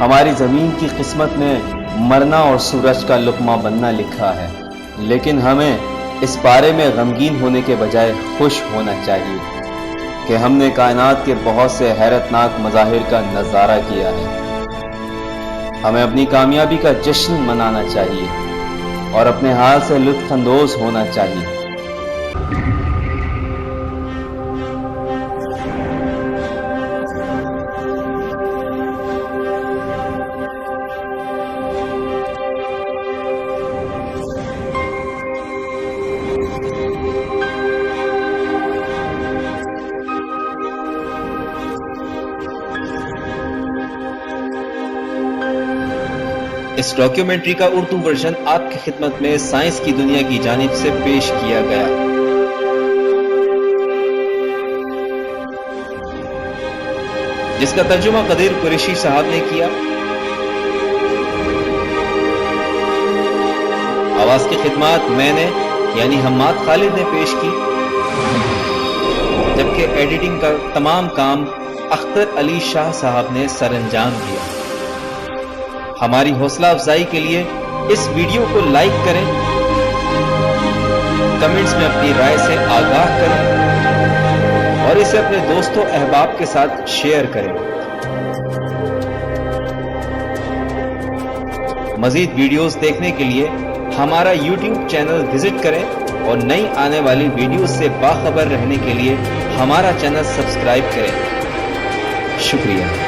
ہماری زمین کی قسمت میں مرنا اور سورج کا لقمہ بننا لکھا ہے، لیکن ہمیں اس بارے میں غمگین ہونے کے بجائے خوش ہونا چاہیے کہ ہم نے کائنات کے بہت سے حیرت ناک مظاہر کا نظارہ کیا ہے۔ ہمیں اپنی کامیابی کا جشن منانا چاہیے اور اپنے حال سے لطف اندوز ہونا چاہیے۔ اس ڈاکیومنٹری کا اردو ورژن آپ کی خدمت میں سائنس کی دنیا کی جانب سے پیش کیا گیا۔ جس کا ترجمہ قدیر قریشی صاحب نے کیا۔ آواز کی خدمات میں نے یعنی حماد خالد نے پیش کی، جبکہ ایڈیٹنگ کا تمام کام اختر علی شاہ صاحب نے سر انجام دیا۔ ہماری حوصلہ افزائی کے لیے اس ویڈیو کو لائک کریں، کمنٹس میں اپنی رائے سے آگاہ کریں اور اسے اپنے دوستوں احباب کے ساتھ شیئر کریں۔ مزید ویڈیوز دیکھنے کے لیے ہمارا یوٹیوب چینل وزٹ کریں اور نئی آنے والی ویڈیوز سے باخبر رہنے کے لیے ہمارا چینل سبسکرائب کریں۔ شکریہ۔